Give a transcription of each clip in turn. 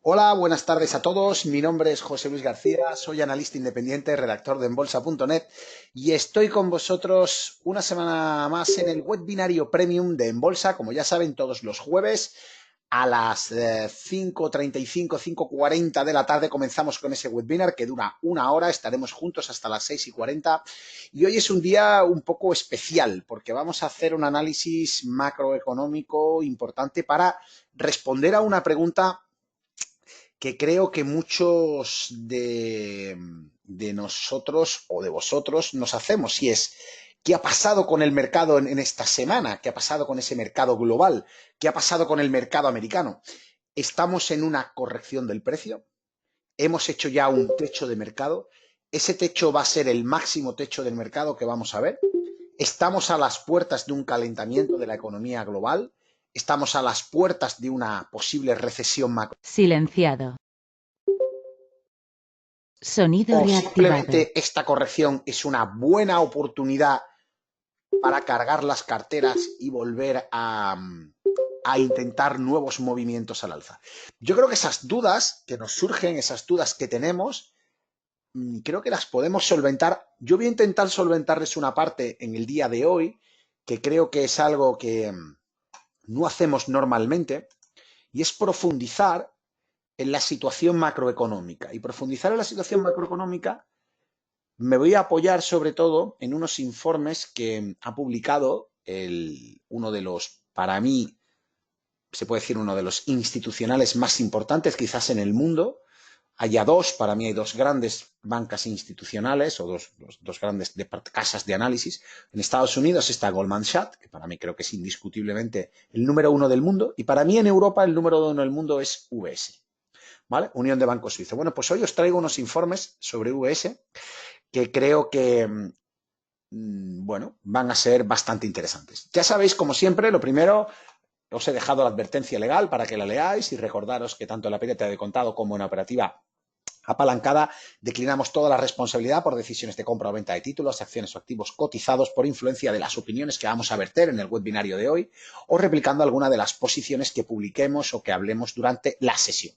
Hola, buenas tardes a todos. Mi nombre es José Luis García, soy analista independiente, redactor de Enbolsa.net y estoy con vosotros una semana más en el webinario premium de Enbolsa. Como ya saben, todos los jueves a las 5:35, 5:40 de la tarde comenzamos con ese webinar que dura una hora. Estaremos juntos hasta las 6:40 y hoy es un día un poco especial porque vamos a hacer un análisis macroeconómico importante para responder a una pregunta que creo que muchos de nosotros o de vosotros nos hacemos, y es, ¿qué ha pasado con el mercado en esta semana? ¿Qué ha pasado con ese mercado global? ¿Qué ha pasado con el mercado americano? ¿Estamos en una corrección del precio? ¿Hemos hecho ya un techo de mercado? ¿Ese techo va a ser el máximo techo del mercado que vamos a ver? ¿Estamos a las puertas de un calentamiento de la economía global? ¿Estamos a las puertas de una posible recesión macro? Silenciado. Sonido ¿O reactivado. simplemente esta corrección es una buena oportunidad para cargar las carteras y volver a intentar nuevos movimientos al alza? Yo creo que esas dudas que nos surgen, esas dudas que tenemos, creo que las podemos solventar. Yo voy a intentar solventarles una parte en el día de hoy, que creo que es algo que no hacemos normalmente, y es profundizar en la situación macroeconómica. Y profundizar en la situación macroeconómica me voy a apoyar sobre todo en unos informes que ha publicado uno de los, para mí, se puede decir uno de los institucionales más importantes quizás en el mundo. Haya dos, para mí hay dos grandes bancas institucionales o dos grandes casas de análisis. En Estados Unidos está Goldman Sachs, que para mí creo que es indiscutiblemente el número uno del mundo, y para mí en Europa el número uno del mundo es UBS, ¿vale? Unión de Bancos Suizos. Bueno, pues hoy os traigo unos informes sobre UBS que creo que, bueno, van a ser bastante interesantes. Ya sabéis, como siempre, lo primero, os he dejado la advertencia legal para que la leáis y recordaros que tanto en la pérdida de contado como en la operativa apalancada declinamos toda la responsabilidad por decisiones de compra o venta de títulos, acciones o activos cotizados por influencia de las opiniones que vamos a verter en el webinario de hoy o replicando alguna de las posiciones que publiquemos o que hablemos durante la sesión.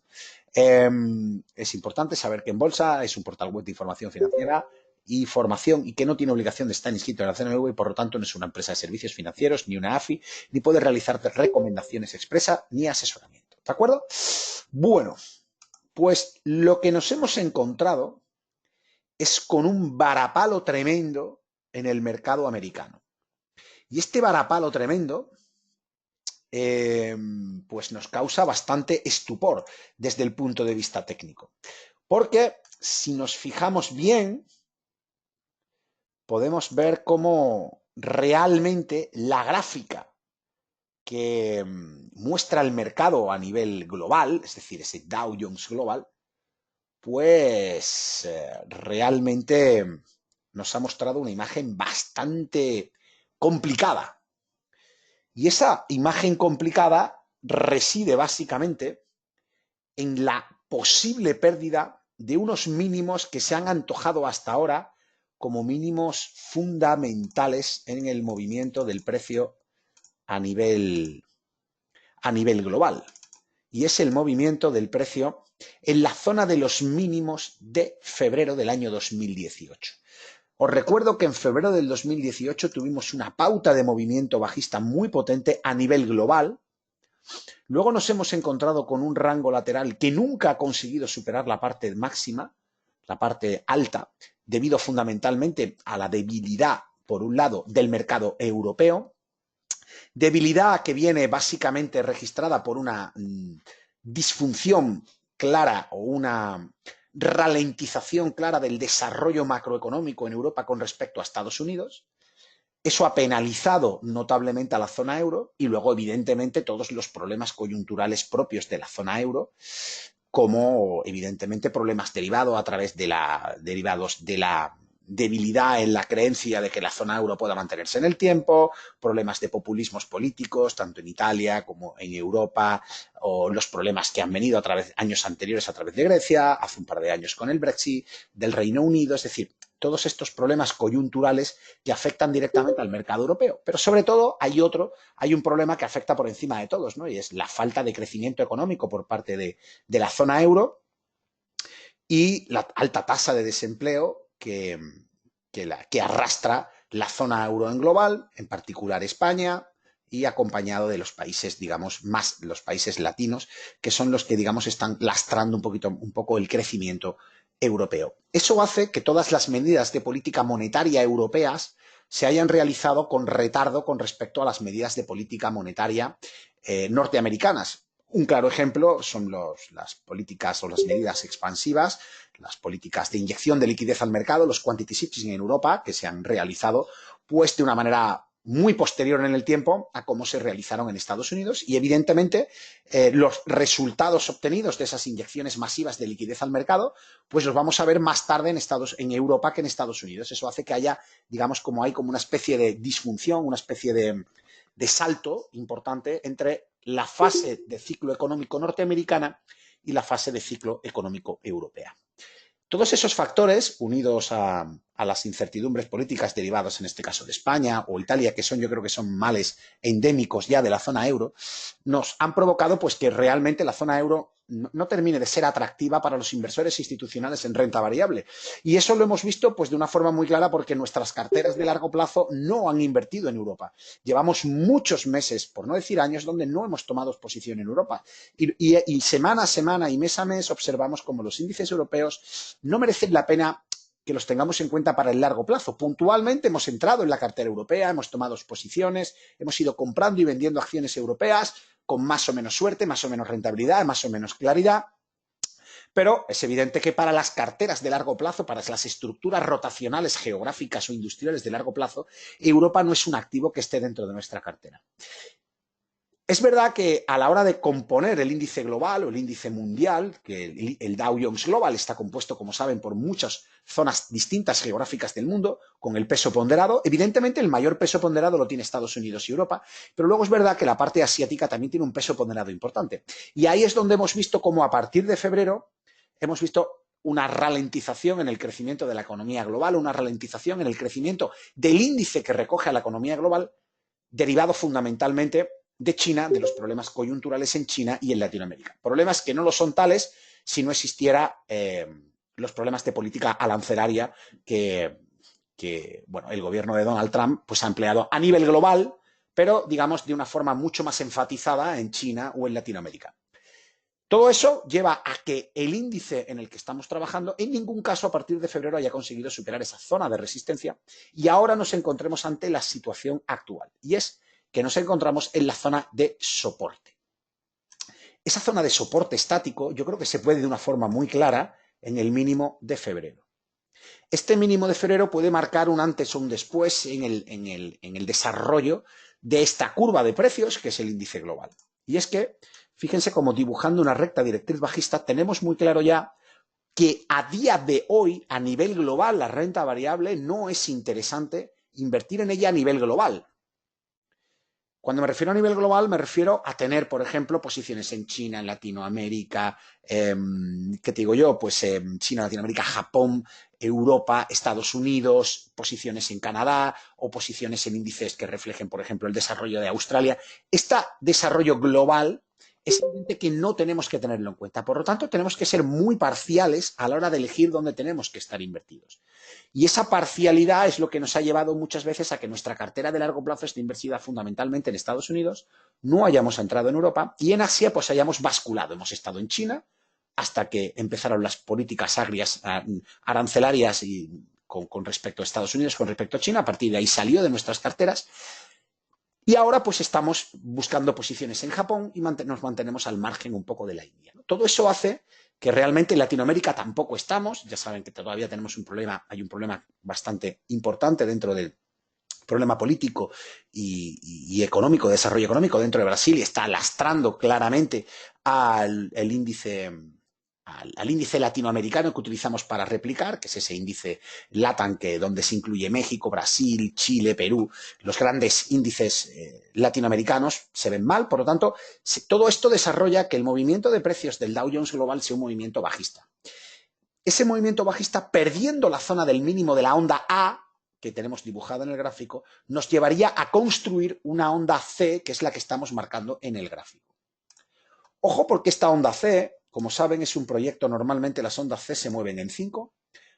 Es importante saber que En Bolsa es un portal web de información financiera y formación y que no tiene obligación de estar inscrito en la CNMV y por lo tanto no es una empresa de servicios financieros ni una AFI ni puede realizar recomendaciones expresas ni asesoramiento. ¿De acuerdo? Bueno, pues lo que nos hemos encontrado es con un varapalo tremendo en el mercado americano. Y este varapalo tremendo pues nos causa bastante estupor desde el punto de vista técnico. Porque si nos fijamos bien, podemos ver cómo realmente la gráfica que muestra el mercado a nivel global, es decir, ese Dow Jones Global, pues realmente nos ha mostrado una imagen bastante complicada. Y esa imagen complicada reside básicamente en la posible pérdida de unos mínimos que se han antojado hasta ahora como mínimos fundamentales en el movimiento del precio a nivel global. Y es el movimiento del precio en la zona de los mínimos de febrero del año 2018. Os recuerdo que en febrero del 2018 tuvimos una pauta de movimiento bajista muy potente a nivel global. Luego nos hemos encontrado con un rango lateral que nunca ha conseguido superar la parte máxima, la parte alta, debido fundamentalmente a la debilidad, por un lado, del mercado europeo, debilidad que viene básicamente registrada por una disfunción clara o una ralentización clara del desarrollo macroeconómico en Europa con respecto a Estados Unidos. Eso ha penalizado notablemente a la zona euro y luego, evidentemente, todos los problemas coyunturales propios de la zona euro, como, evidentemente, problemas derivados de la debilidad en la creencia de que la zona euro pueda mantenerse en el tiempo, problemas de populismos políticos, tanto en Italia como en Europa, o los problemas que han venido años anteriores a través de Grecia, hace un par de años con el Brexit, del Reino Unido. Es decir, todos estos problemas coyunturales que afectan directamente al mercado europeo. Pero sobre todo hay un problema que afecta por encima de todos, ¿no? Y es la falta de crecimiento económico por parte de la zona euro y la alta tasa de desempleo que arrastra la zona euro en global, en particular España, y acompañado de los países, digamos, más los países latinos, que son los que, digamos, están lastrando un poco el crecimiento europeo. Eso hace que todas las medidas de política monetaria europeas se hayan realizado con retardo con respecto a las medidas de política monetaria norteamericanas. Un claro ejemplo son las políticas o las medidas expansivas, las políticas de inyección de liquidez al mercado, los quantitative easing en Europa, que se han realizado pues de una manera muy posterior en el tiempo a cómo se realizaron en Estados Unidos y, evidentemente, los resultados obtenidos de esas inyecciones masivas de liquidez al mercado, pues los vamos a ver más tarde en Europa que en Estados Unidos. Eso hace que haya, digamos, como una especie de disfunción, una especie de salto importante entre la fase de ciclo económico norteamericana y la fase de ciclo económico europea. Todos esos factores, unidos a las incertidumbres políticas derivadas, en este caso de España o Italia, que yo creo que son males endémicos ya de la zona euro, nos han provocado pues que realmente la zona euro no termine de ser atractiva para los inversores institucionales en renta variable. Y eso lo hemos visto pues de una forma muy clara porque nuestras carteras de largo plazo no han invertido en Europa. Llevamos muchos meses, por no decir años, donde no hemos tomado posición en Europa. Y semana a semana y mes a mes observamos como los índices europeos no merecen la pena que los tengamos en cuenta para el largo plazo. Puntualmente hemos entrado en la cartera europea, hemos tomado posiciones, hemos ido comprando y vendiendo acciones europeas con más o menos suerte, más o menos rentabilidad, más o menos claridad. Pero es evidente que para las carteras de largo plazo, para las estructuras rotacionales geográficas o industriales de largo plazo, Europa no es un activo que esté dentro de nuestra cartera. Es verdad que a la hora de componer el índice global o el índice mundial, que el Dow Jones Global está compuesto, como saben, por muchas zonas distintas geográficas del mundo, con el peso ponderado, evidentemente el mayor peso ponderado lo tiene Estados Unidos y Europa, pero luego es verdad que la parte asiática también tiene un peso ponderado importante. Y ahí es donde hemos visto cómo a partir de febrero hemos visto una ralentización en el crecimiento de la economía global, una ralentización en el crecimiento del índice que recoge a la economía global, derivado fundamentalmente de China, de los problemas coyunturales en China y en Latinoamérica. Problemas que no lo son tales si no existiera los problemas de política arancelaria que bueno, el gobierno de Donald Trump pues, ha empleado a nivel global, pero digamos de una forma mucho más enfatizada en China o en Latinoamérica. Todo eso lleva a que el índice en el que estamos trabajando en ningún caso a partir de febrero haya conseguido superar esa zona de resistencia y ahora nos encontremos ante la situación actual, y es que nos encontramos en la zona de soporte. Esa zona de soporte estático yo creo que se puede de una forma muy clara en el mínimo de febrero. Este mínimo de febrero puede marcar un antes o un después en el desarrollo de esta curva de precios que es el índice global. Y es que, fíjense como dibujando una recta directriz bajista, tenemos muy claro ya que a día de hoy, a nivel global, la renta variable no es interesante invertir en ella a nivel global. Cuando me refiero a nivel global, me refiero a tener, por ejemplo, posiciones en China, en Latinoamérica, ¿qué te digo yo? Pues China, Latinoamérica, Japón, Europa, Estados Unidos, posiciones en Canadá o posiciones en índices que reflejen, por ejemplo, el desarrollo de Australia. Este desarrollo global es evidente que no tenemos que tenerlo en cuenta. Por lo tanto, tenemos que ser muy parciales a la hora de elegir dónde tenemos que estar invertidos. Y esa parcialidad es lo que nos ha llevado muchas veces a que nuestra cartera de largo plazo esté inversida fundamentalmente en Estados Unidos, no hayamos entrado en Europa y en Asia pues hayamos basculado. Hemos estado en China hasta que empezaron las políticas agrias arancelarias y con respecto a Estados Unidos, con respecto a China. A partir de ahí salió de nuestras carteras. Y ahora pues estamos buscando posiciones en Japón y nos mantenemos al margen un poco de la India, ¿no? Todo eso hace que realmente en Latinoamérica tampoco estamos. Ya saben que todavía tenemos hay un problema bastante importante dentro del problema político y económico, desarrollo económico dentro de Brasil y está lastrando claramente al índice latinoamericano que utilizamos para replicar, que es ese índice LATAM, donde se incluye México, Brasil, Chile, Perú. Los grandes índices latinoamericanos se ven mal, por lo tanto, todo esto desarrolla que el movimiento de precios del Dow Jones Global sea un movimiento bajista. ese movimiento bajista, perdiendo la zona del mínimo de la onda A, que tenemos dibujada en el gráfico, nos llevaría a construir una onda C, que es la que estamos marcando en el gráfico. Ojo, porque esta onda C, como saben, es un proyecto, normalmente las ondas C se mueven en 5,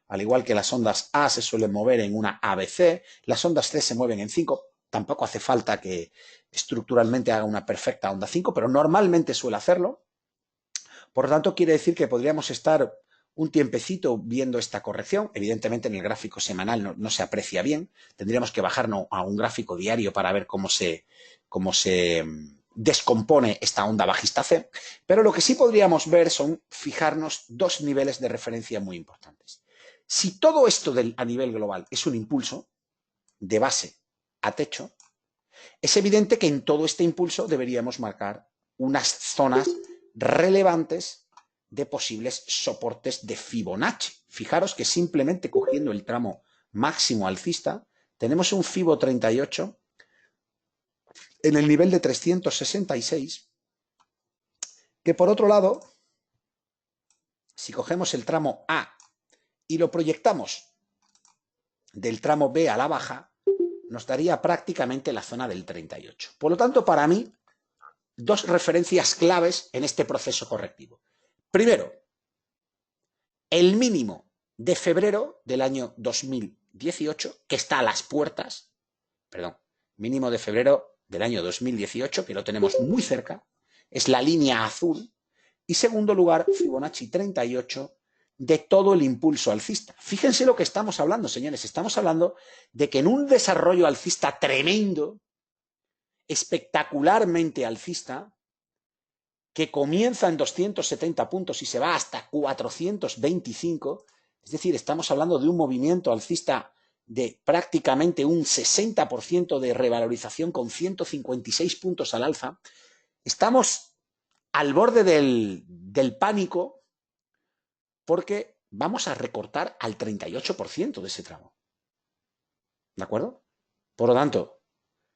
al igual que las ondas A se suelen mover en una ABC, las ondas C se mueven en 5, tampoco hace falta que estructuralmente haga una perfecta onda 5, pero normalmente suele hacerlo. Por lo tanto, quiere decir que podríamos estar un tiempecito viendo esta corrección. Evidentemente, en el gráfico semanal no se aprecia bien. Tendríamos que bajarnos a un gráfico diario para ver cómo se descompone esta onda bajista C. Pero lo que sí podríamos ver son fijarnos dos niveles de referencia muy importantes. Si todo esto a nivel global es un impulso de base a techo, es evidente que en todo este impulso deberíamos marcar unas zonas relevantes de posibles soportes de Fibonacci. Fijaros que simplemente cogiendo el tramo máximo alcista, tenemos un Fibo 38 en el nivel de 366, que por otro lado, si cogemos el tramo A y lo proyectamos del tramo B a la baja, nos daría prácticamente la zona del 38. Por lo tanto, para mí, dos referencias claves en este proceso correctivo. Primero, el mínimo de febrero del año 2018, que está a las puertas, mínimo de febrero del año 2018, que lo tenemos muy cerca, es la línea azul. Y segundo lugar, Fibonacci 38 de todo el impulso alcista. Fíjense lo que estamos hablando, señores. Estamos hablando de que en un desarrollo alcista tremendo, espectacularmente alcista, que comienza en 270 puntos y se va hasta 425, es decir, estamos hablando de un movimiento alcista de prácticamente un 60% de revalorización con 156 puntos al alza. Estamos al borde del pánico porque vamos a recortar al 38% de ese tramo. ¿De acuerdo? Por lo tanto,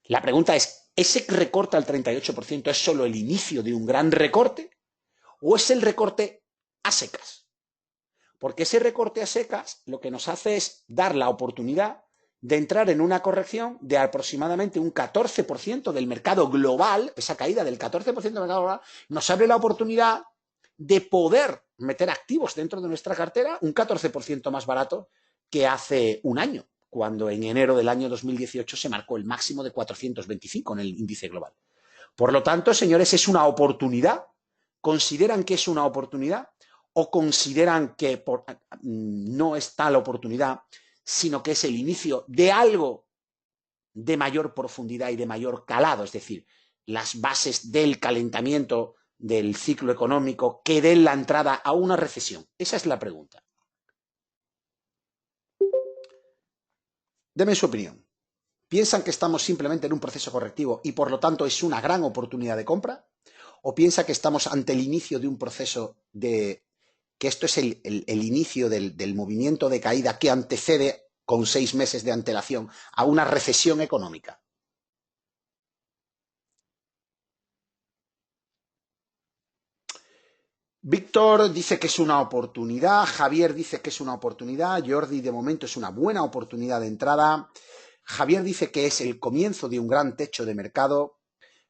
la pregunta es, ¿ese recorte al 38% es solo el inicio de un gran recorte o es el recorte a secas? Porque ese recorte a secas lo que nos hace es dar la oportunidad de entrar en una corrección de aproximadamente un 14% del mercado global. Esa caída del 14% del mercado global nos abre la oportunidad de poder meter activos dentro de nuestra cartera un 14% más barato que hace un año, cuando en enero del año 2018 se marcó el máximo de 425 en el índice global. Por lo tanto, señores, es una oportunidad. ¿Consideran que es una oportunidad o consideran que no es tal oportunidad, sino que es el inicio de algo de mayor profundidad y de mayor calado? Es decir, las bases del calentamiento del ciclo económico que den la entrada a una recesión. Esa es la pregunta. Denme su opinión. ¿Piensan que estamos simplemente en un proceso correctivo y por lo tanto es una gran oportunidad de compra? ¿O piensa que estamos ante el inicio de un proceso que esto es el inicio del movimiento de caída que antecede con 6 meses de antelación a una recesión económica? Víctor dice que es una oportunidad, Javier dice que es una oportunidad, Jordi de momento es una buena oportunidad de entrada, Javier dice que es el comienzo de un gran techo de mercado,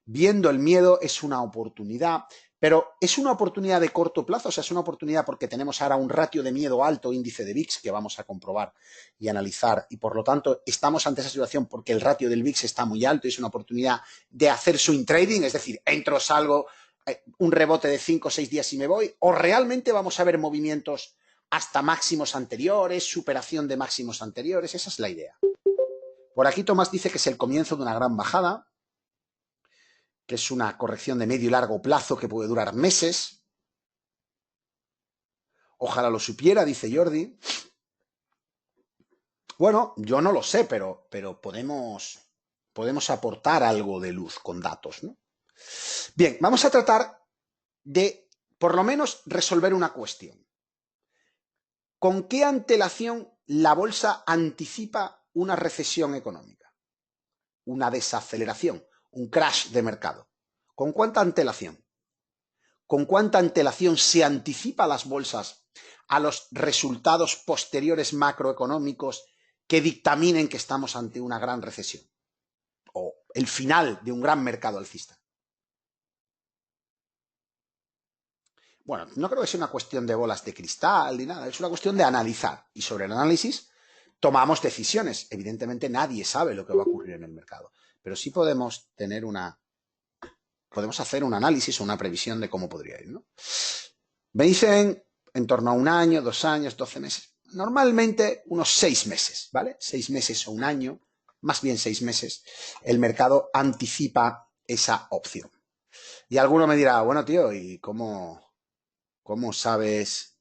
viendo el miedo es una oportunidad, pero es una oportunidad de corto plazo, o sea, es una oportunidad porque tenemos ahora un ratio de miedo alto, índice de VIX, que vamos a comprobar y analizar, y por lo tanto estamos ante esa situación porque el ratio del VIX está muy alto y es una oportunidad de hacer swing trading, es decir, entro, salgo, un rebote de 5 o 6 días y me voy, o realmente vamos a ver movimientos hasta máximos anteriores, superación de máximos anteriores. Esa es la idea. Por aquí Tomás dice que es el comienzo de una gran bajada, que es una corrección de medio y largo plazo que puede durar meses. Ojalá lo supiera, dice Jordi. Bueno, yo no lo sé, pero podemos aportar algo de luz con datos, ¿no? Bien, vamos a tratar de, por lo menos, resolver una cuestión. ¿Con qué antelación la bolsa anticipa una recesión económica? Una desaceleración, un crash de mercado. ¿Con cuánta antelación? ¿Con cuánta antelación se anticipa las bolsas a los resultados posteriores macroeconómicos que dictaminen que estamos ante una gran recesión o el final de un gran mercado alcista? Bueno, no creo que sea una cuestión de bolas de cristal ni nada, es una cuestión de analizar, y sobre el análisis tomamos decisiones. Evidentemente nadie sabe lo que va a ocurrir en el mercado, pero sí podemos hacer un análisis o una previsión de cómo podría ir, ¿no? Me dicen en torno a 1 año, 2 años, 12 meses. Normalmente unos 6 meses, ¿vale? 6 meses o 1 año, más bien 6 meses, el mercado anticipa esa opción. Y alguno me dirá, bueno, tío, ¿y cómo sabes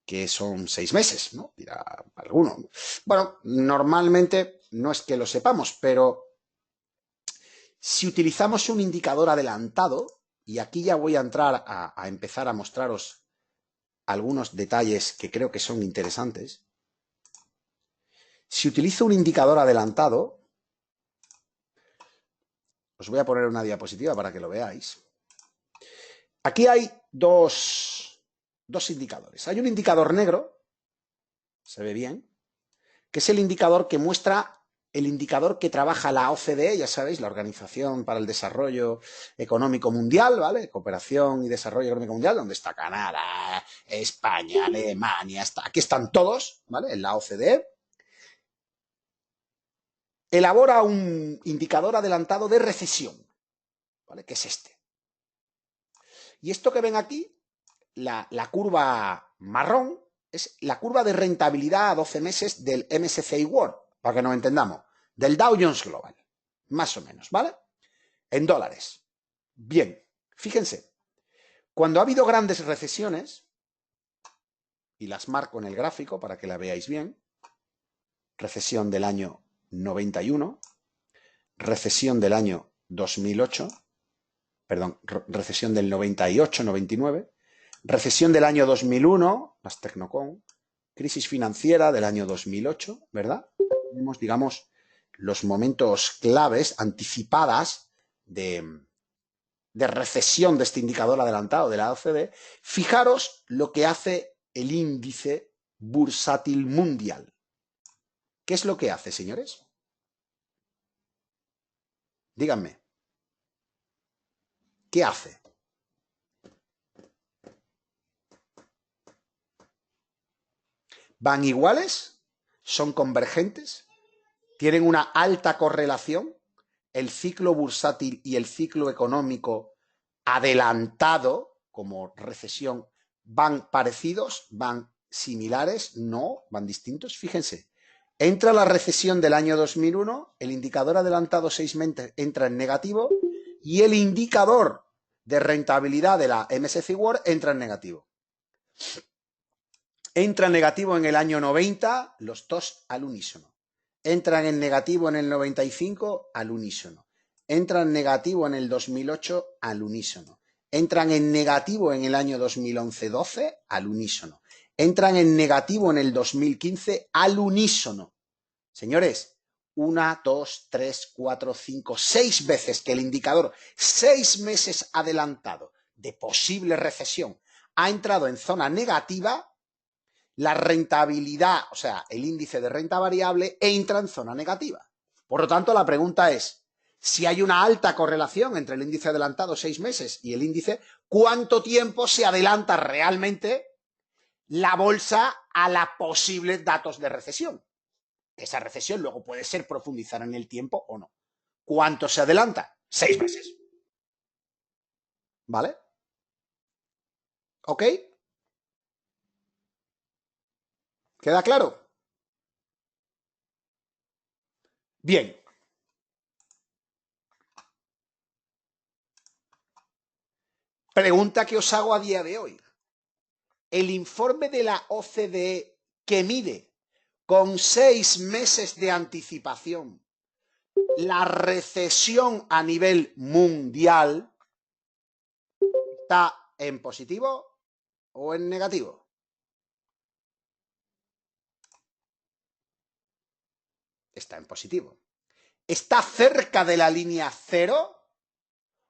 que son 6 meses? ¿No? Dirá alguno. Bueno, normalmente no es que lo sepamos, pero si utilizamos un indicador adelantado, y aquí ya voy a entrar a empezar a mostraros algunos detalles que creo que son interesantes. Si utilizo un indicador adelantado, os voy a poner una diapositiva para que lo veáis. Aquí hay dos indicadores. Hay un indicador negro, se ve bien, que es el indicador que muestra el indicador que trabaja la OCDE, ya sabéis, la Organización para el Desarrollo Económico Mundial, ¿vale? Cooperación y Desarrollo Económico Mundial, donde está Canadá, España, Alemania, aquí están todos, ¿vale? En la OCDE. Elabora un indicador adelantado de recesión, ¿vale? Que es este. Y esto que ven aquí, la curva marrón, es la curva de rentabilidad a 12 meses del MSCI World, para que nos entendamos, del Dow Jones Global, más o menos, ¿vale? En dólares. Bien, fíjense, cuando ha habido grandes recesiones, y las marco en el gráfico para que la veáis bien, recesión del año 91, recesión del año 2008, perdón, recesión del 98-99, recesión del año 2001, las Tecnocom, crisis financiera del año 2008, ¿verdad? Tenemos, digamos, los momentos claves, anticipadas de recesión de este indicador adelantado de la OCDE. Fijaros lo que hace el índice bursátil mundial. ¿Qué es lo que hace, señores? Díganme. ¿Qué hace? ¿Van iguales? ¿Son convergentes? ¿Tienen una alta correlación? El ciclo bursátil y el ciclo económico adelantado, como recesión, ¿van parecidos? ¿Van similares? No, van distintos. Fíjense, entra la recesión del año 2001, el indicador adelantado 6 meses entra en negativo y el indicador de rentabilidad de la MSCI World entra en negativo. Entra en negativo en el año 90, los dos al unísono. Entran en negativo en el 95 al unísono. Entran en negativo en el 2008 al unísono. Entran en negativo en el año 2011-12 al unísono. Entran en negativo en el 2015 al unísono. Señores, 1, 2, 3, 4, 5, 6 veces que el indicador, 6 meses adelantado de posible recesión, ha entrado en zona negativa, la rentabilidad, o sea, el índice de renta variable, entra en zona negativa. Por lo tanto, la pregunta es, si hay una alta correlación entre el índice adelantado 6 meses y el índice, ¿cuánto tiempo se adelanta realmente la bolsa a los posibles datos de recesión? Esa recesión luego puede ser profundizar en el tiempo o no. ¿Cuánto se adelanta? 6 meses. ¿Vale? ¿Ok? ¿Queda claro? Bien. Pregunta que os hago a día de hoy. El informe de la OCDE que mide con 6 meses de anticipación la recesión a nivel mundial, ¿está en positivo o en negativo? Está en positivo. ¿Está cerca de la línea cero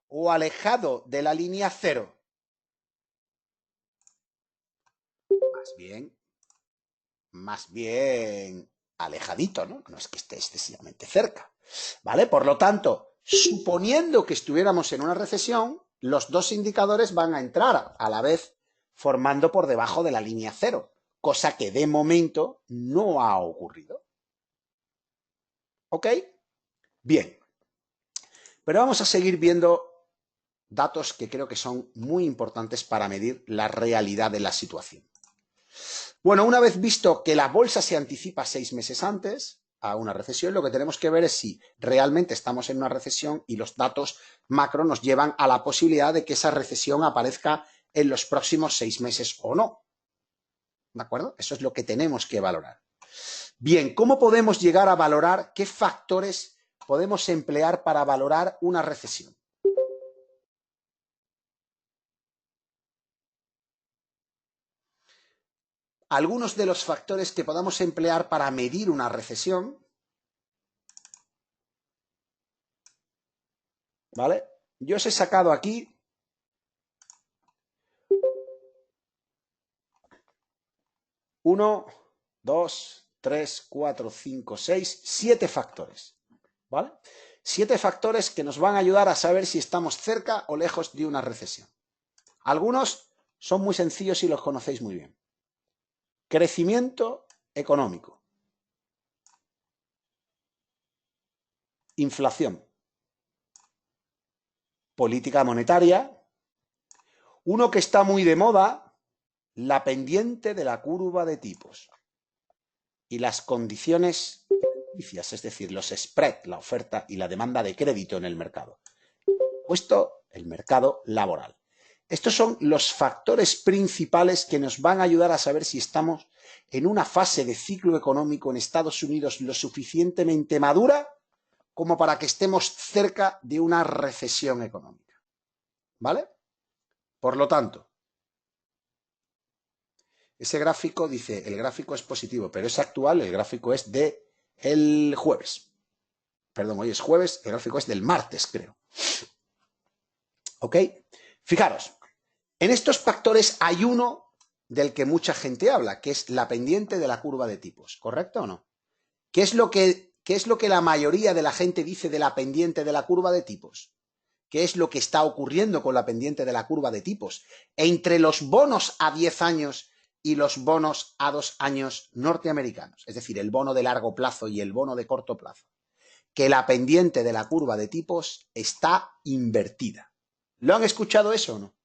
o alejado de la línea cero? más bien alejadito, ¿no? No es que esté excesivamente cerca, ¿vale? Por lo tanto, suponiendo que estuviéramos en una recesión, los dos indicadores van a entrar a la vez formando por debajo de la línea cero, cosa que de momento no ha ocurrido. ¿Ok? Bien. Pero vamos a seguir viendo datos que creo que son muy importantes para medir la realidad de la situación. Bueno, una vez visto que la bolsa se anticipa 6 meses antes a una recesión, lo que tenemos que ver es si realmente estamos en una recesión y los datos macro nos llevan a la posibilidad de que esa recesión aparezca en los próximos 6 meses o no. ¿De acuerdo? Eso es lo que tenemos que valorar. Bien, ¿cómo podemos llegar a valorar qué factores podemos emplear para valorar una recesión? Algunos de los factores que podamos emplear para medir una recesión, ¿vale? Yo os he sacado aquí 1, 2, 3, 4, 5, 6, 7 factores, ¿vale? 7 factores que nos van a ayudar a saber si estamos cerca o lejos de una recesión. Algunos son muy sencillos y los conocéis muy bien. Crecimiento económico. Inflación. Política monetaria. Uno que está muy de moda, la pendiente de la curva de tipos. Y las condiciones crediticias, es decir, los spread, la oferta y la demanda de crédito en el mercado. Puesto el mercado laboral. Estos son los factores principales que nos van a ayudar a saber si estamos en una fase de ciclo económico en Estados Unidos lo suficientemente madura como para que estemos cerca de una recesión económica. ¿Vale? Por lo tanto, ese gráfico dice, el gráfico es positivo, pero es actual, el gráfico es de el jueves. Perdón, hoy es jueves, el gráfico es del martes, creo. ¿Ok? Fijaros, en estos factores hay uno del que mucha gente habla, que es la pendiente de la curva de tipos, ¿correcto o no? ¿Qué es lo que la mayoría de la gente dice de la pendiente de la curva de tipos? ¿Qué es lo que está ocurriendo con la pendiente de la curva de tipos entre los bonos a 10 años y los bonos a 2 años norteamericanos? Es decir, el bono de largo plazo y el bono de corto plazo. Que la pendiente de la curva de tipos está invertida. ¿Lo han escuchado eso o no?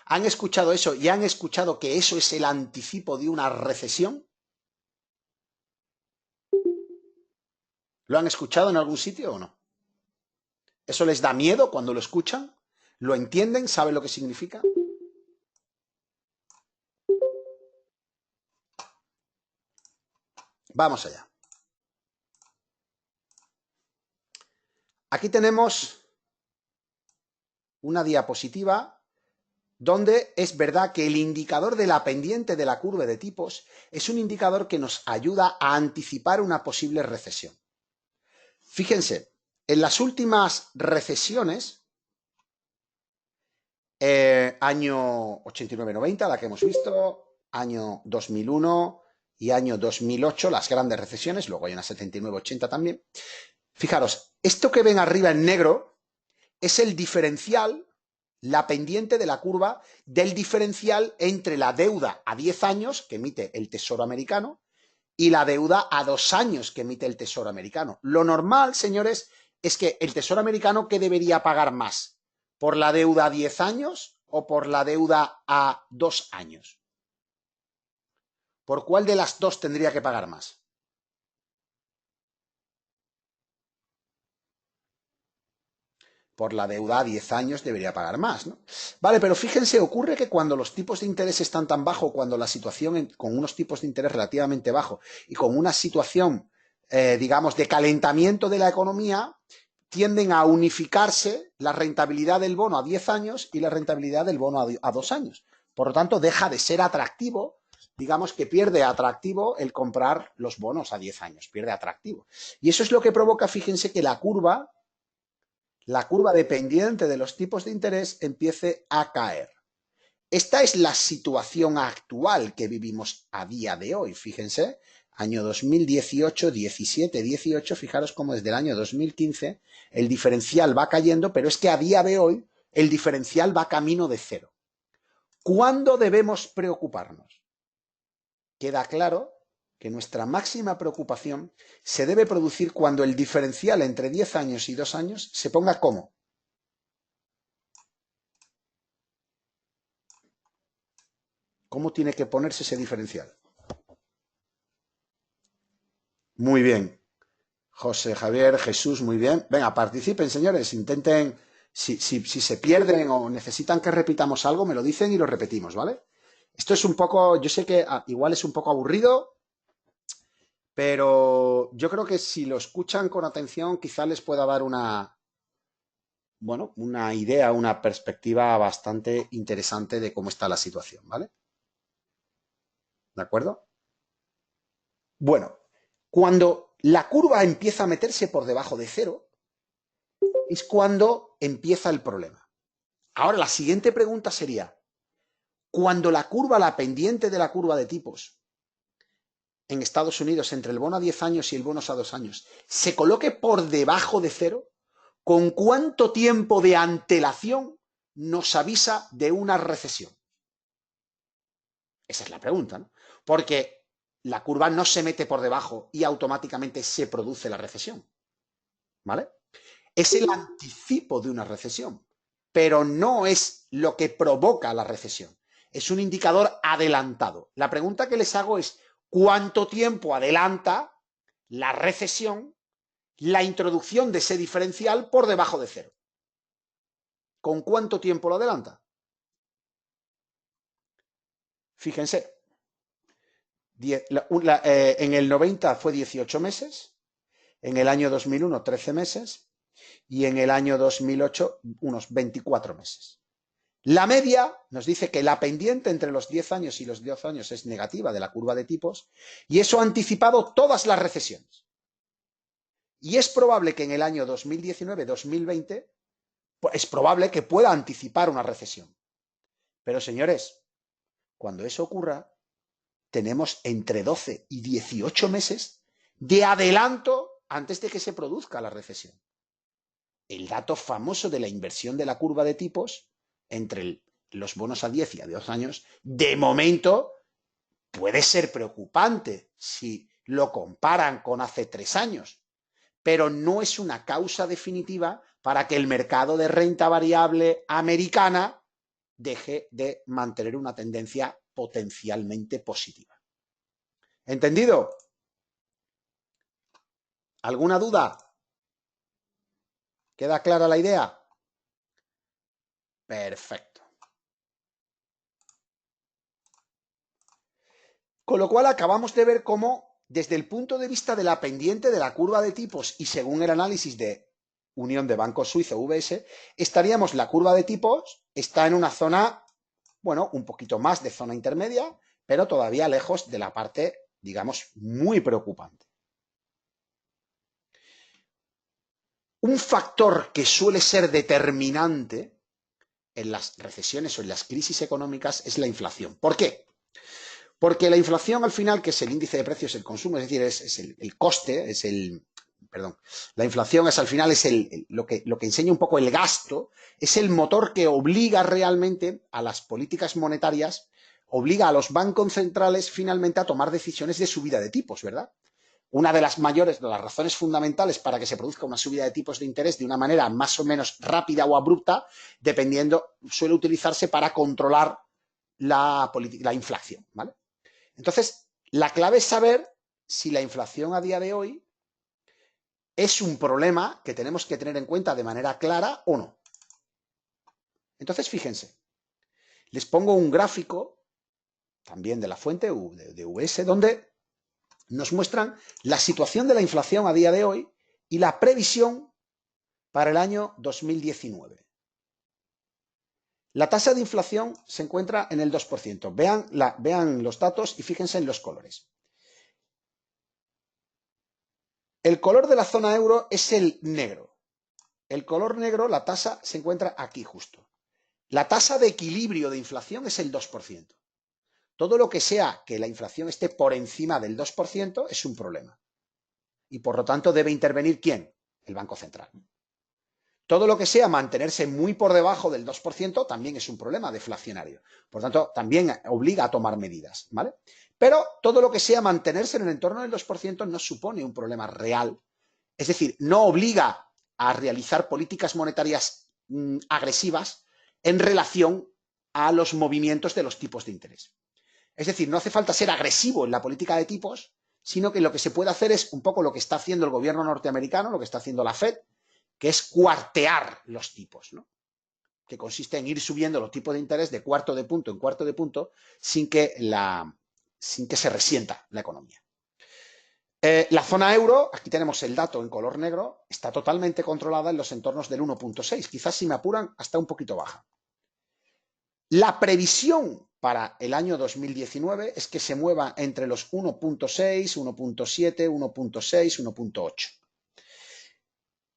¿Han escuchado eso y han escuchado que eso es el anticipo de una recesión? ¿Lo han escuchado en algún sitio o no? ¿Eso les da miedo cuando lo escuchan? ¿Lo entienden? ¿Saben lo que significa? Vamos allá. Aquí tenemos una diapositiva donde es verdad que el indicador de la pendiente de la curva de tipos es un indicador que nos ayuda a anticipar una posible recesión. Fíjense, en las últimas recesiones, año 89-90, la que hemos visto, año 2001 y año 2008, las grandes recesiones, luego hay una 79-80 también. Fijaros, esto que ven arriba en negro es el diferencial, la pendiente de la curva del diferencial entre la deuda a 10 años que emite el Tesoro americano y la deuda a 2 años que emite el Tesoro americano. Lo normal, señores, es que el Tesoro americano, ¿qué debería pagar más? ¿Por la deuda a 10 años o por la deuda a 2 años? ¿Por cuál de las dos tendría que pagar más? Por la deuda a 10 años debería pagar más, ¿no? Vale, pero fíjense, ocurre que cuando los tipos de interés están tan bajos, cuando la situación con unos tipos de interés relativamente bajos y con una situación, digamos, de calentamiento de la economía, tienden a unificarse la rentabilidad del bono a 10 años y la rentabilidad del bono a 2 años. Por lo tanto, deja de ser atractivo, digamos que pierde atractivo el comprar los bonos a 10 años, pierde atractivo. Y eso es lo que provoca, fíjense, que la curva dependiente de los tipos de interés empiece a caer. esta es la situación actual que vivimos a día de hoy. Fíjense, año 2018, 17, 18, fijaros cómo desde el año 2015 el diferencial va cayendo, pero es que a día de hoy el diferencial va camino de cero. ¿Cuándo debemos preocuparnos? Queda claro que nuestra máxima preocupación se debe producir cuando el diferencial entre 10 años y 2 años se ponga ¿cómo? ¿Cómo tiene que ponerse ese diferencial? Muy bien. José Javier, Jesús, muy bien. Venga, participen, señores. Intenten, si se pierden o necesitan que repitamos algo, me lo dicen y lo repetimos, ¿vale? Esto es un poco, yo sé que igual es un poco aburrido, pero yo creo que si lo escuchan con atención, quizá les pueda dar bueno, una idea, una perspectiva bastante interesante de cómo está la situación, ¿vale? ¿De acuerdo? Bueno, cuando la curva empieza a meterse por debajo de cero, es cuando empieza el problema. Ahora, la siguiente pregunta sería, cuando la pendiente de la curva de tipos en Estados Unidos entre el bono a 10 años y el bono a 2 años se coloque por debajo de cero, ¿con cuánto tiempo de antelación nos avisa de una recesión? Esa es la pregunta, ¿no? Porque la curva no se mete por debajo y automáticamente se produce la recesión, ¿vale? Es el anticipo de una recesión, pero no es lo que provoca la recesión. Es un indicador adelantado. La pregunta que les hago es, ¿cuánto tiempo adelanta la recesión la introducción de ese diferencial por debajo de cero? ¿Con cuánto tiempo lo adelanta? Fíjense, en el 90 fue 18 meses, en el año 2001 13 meses y en el año 2008 unos 24 meses. La media nos dice que la pendiente entre los 10 años y los 10 años es negativa de la curva de tipos y eso ha anticipado todas las recesiones. Y es probable que en el año 2019-2020 es probable que pueda anticipar una recesión. Pero señores, cuando eso ocurra, tenemos entre 12 y 18 meses de adelanto antes de que se produzca la recesión. El dato famoso de la inversión de la curva de tipos entre los bonos a 10 y a 2 años, de momento puede ser preocupante si lo comparan con hace 3 años, pero no es una causa definitiva para que el mercado de renta variable americana deje de mantener una tendencia potencialmente positiva. ¿Entendido? ¿Alguna duda? ¿Queda clara la idea? Perfecto. Con lo cual acabamos de ver cómo, desde el punto de vista de la pendiente de la curva de tipos y según el análisis de Unión de Banco Suizo, UBS, la curva de tipos está en una zona, bueno, un poquito más de zona intermedia, pero todavía lejos de la parte, digamos, muy preocupante. Un factor que suele ser determinante en las recesiones o en las crisis económicas es la inflación. ¿Por qué? Porque la inflación al final, que es el índice de precios del consumo, es decir, es el coste, la inflación es al final lo que enseña un poco el gasto, es el motor que obliga realmente a las políticas monetarias, obliga a los bancos centrales finalmente a tomar decisiones de subida de tipos, ¿verdad? Una de las razones fundamentales para que se produzca una subida de tipos de interés de una manera más o menos rápida o abrupta, suele utilizarse para controlar la inflación, ¿vale? Entonces, la clave es saber si la inflación a día de hoy es un problema que tenemos que tener en cuenta de manera clara o no. Entonces, fíjense, les pongo un gráfico también de la fuente de UBS, donde nos muestran la situación de la inflación a día de hoy y la previsión para el año 2019. La tasa de inflación se encuentra en el 2%. Vean los datos y fíjense en los colores. El color de la zona euro es el negro. El color negro, la tasa, se encuentra aquí justo. La tasa de equilibrio de inflación es el 2%. Todo lo que sea que la inflación esté por encima del 2% es un problema. Y por lo tanto debe intervenir ¿quién? El Banco Central. Todo lo que sea mantenerse muy por debajo del 2% también es un problema deflacionario. Por tanto, también obliga a tomar medidas, ¿vale? Pero todo lo que sea mantenerse en el entorno del 2% no supone un problema real. Es decir, no obliga a realizar políticas monetarias agresivas en relación a los movimientos de los tipos de interés. Es decir, no hace falta ser agresivo en la política de tipos, sino que lo que se puede hacer es un poco lo que está haciendo el gobierno norteamericano, lo que está haciendo la Fed, que es cuartear los tipos, ¿no? Que consiste en ir subiendo los tipos de interés de cuarto de punto en cuarto de punto sin que se resienta la economía. La zona euro, aquí tenemos el dato en color negro, está totalmente controlada en los entornos del 1.6, quizás si me apuran hasta un poquito baja. La previsión para el año 2019 es que se mueva entre los 1.6, 1.7, 1.6, 1.8.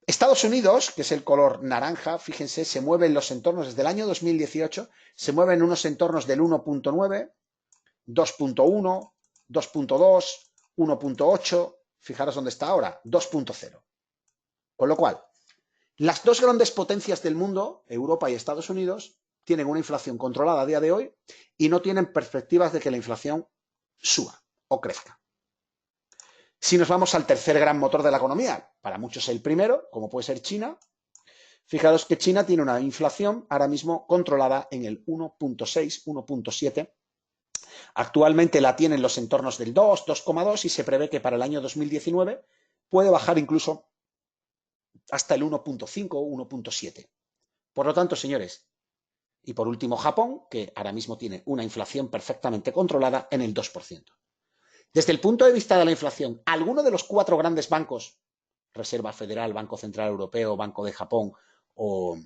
Estados Unidos, que es el color naranja, fíjense, se mueve en los entornos desde el año 2018, se mueve en unos entornos del 1.9, 2.1, 2.2, 1.8, fijaros dónde está ahora, 2.0. Con lo cual, las dos grandes potencias del mundo, Europa y Estados Unidos, tienen una inflación controlada a día de hoy y no tienen perspectivas de que la inflación suba o crezca. Si nos vamos al tercer gran motor de la economía, para muchos el primero, como puede ser China, fijaros que China tiene una inflación ahora mismo controlada en el 1.6, 1.7. Actualmente la tiene en los entornos del 2, 2,2 y se prevé que para el año 2019 puede bajar incluso hasta el 1.5 o 1.7. Por lo tanto, señores, y por último Japón, que ahora mismo tiene una inflación perfectamente controlada en el 2%. Desde el punto de vista de la inflación, ¿alguno de los cuatro grandes bancos, Reserva Federal, Banco Central Europeo, Banco de Japón o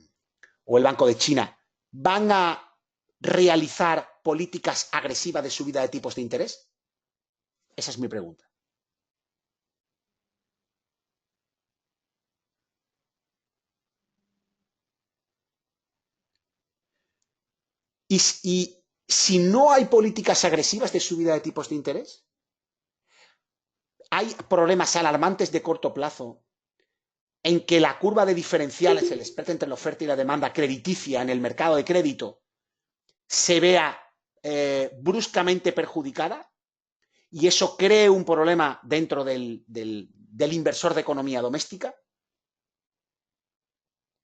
el Banco de China, van a realizar políticas agresivas de subida de tipos de interés? Esa es mi pregunta. Y si no hay políticas agresivas de subida de tipos de interés, hay problemas alarmantes de corto plazo en que la curva de diferenciales, el spread entre la oferta y la demanda crediticia en el mercado de crédito, se vea bruscamente perjudicada y eso cree un problema dentro del inversor de economía doméstica.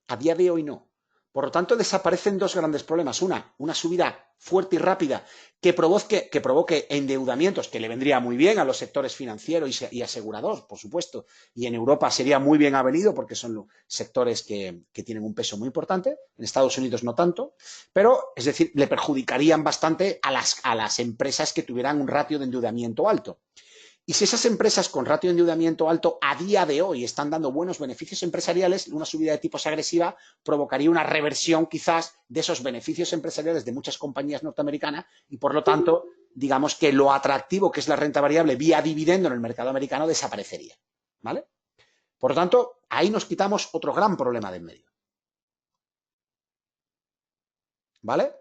A día de hoy no. Por lo tanto, desaparecen dos grandes problemas. Una subida fuerte y rápida que provoque endeudamientos, que le vendría muy bien a los sectores financieros y asegurados, por supuesto. Y en Europa sería muy bien avenido porque son sectores que tienen un peso muy importante. En Estados Unidos no tanto. Pero, es decir, le perjudicarían bastante a las empresas que tuvieran un ratio de endeudamiento alto. Y si esas empresas con ratio de endeudamiento alto a día de hoy están dando buenos beneficios empresariales, una subida de tipos agresiva provocaría una reversión quizás de esos beneficios empresariales de muchas compañías norteamericanas y, por lo tanto, digamos que lo atractivo que es la renta variable vía dividendo en el mercado americano desaparecería. ¿Vale? Por lo tanto, ahí nos quitamos otro gran problema de en medio. ¿Vale?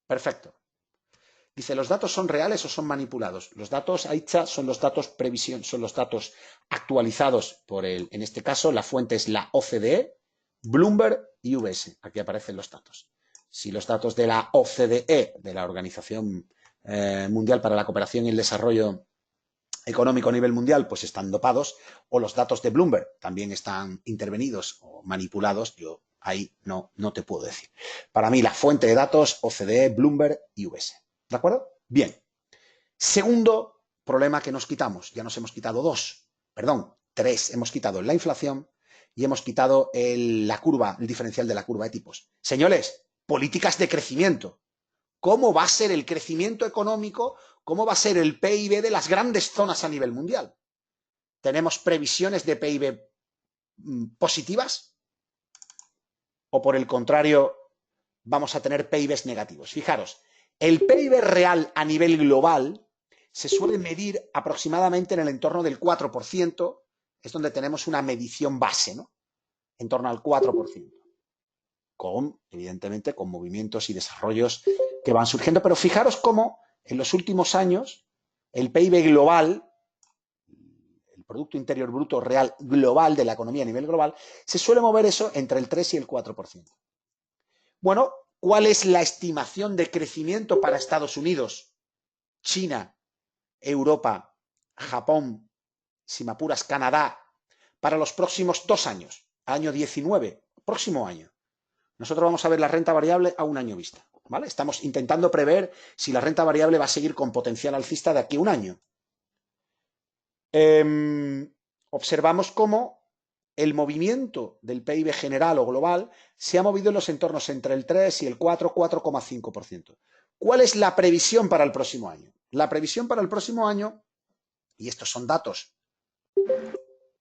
Perfecto. Dice, ¿los datos son reales o son manipulados? Los datos, Aicha, son los datos previsión, son los datos actualizados por en este caso, la fuente es la OCDE, Bloomberg y UBS. Aquí aparecen los datos. Si los datos de la OCDE, de la Organización Mundial para la Cooperación y el Desarrollo Económico a nivel mundial, pues están dopados, o los datos de Bloomberg también están intervenidos o manipulados, yo ahí no te puedo decir. Para mí, la fuente de datos, OCDE, Bloomberg y UBS. ¿De acuerdo? Bien. Segundo problema que nos quitamos. Ya nos hemos quitado tres. Hemos quitado la inflación y hemos quitado el diferencial de la curva de tipos. Señores, políticas de crecimiento. ¿Cómo va a ser el crecimiento económico? ¿Cómo va a ser el PIB de las grandes zonas a nivel mundial? ¿Tenemos previsiones de PIB positivas? ¿O por el contrario, vamos a tener PIBs negativos? Fijaros, el PIB real a nivel global se suele medir aproximadamente en el entorno del 4%, es donde tenemos una medición base, ¿no? En torno al 4%. evidentemente, con movimientos y desarrollos que van surgiendo. Pero fijaros cómo en los últimos años el PIB global, el Producto Interior Bruto Real global de la economía a nivel global, se suele mover eso entre el 3 y el 4%. Bueno, ¿cuál es la estimación de crecimiento para Estados Unidos, China, Europa, Japón, si me apuras, Canadá, para los próximos 2 años, año 19, próximo año? Nosotros vamos a ver la renta variable a un año vista, ¿vale? Estamos intentando prever si la renta variable va a seguir con potencial alcista de aquí a un año. Observamos cómo el movimiento del PIB general o global se ha movido en los entornos entre el 3 y el 4, 4,5%. ¿Cuál es la previsión para el próximo año? La previsión para el próximo año, y estos son datos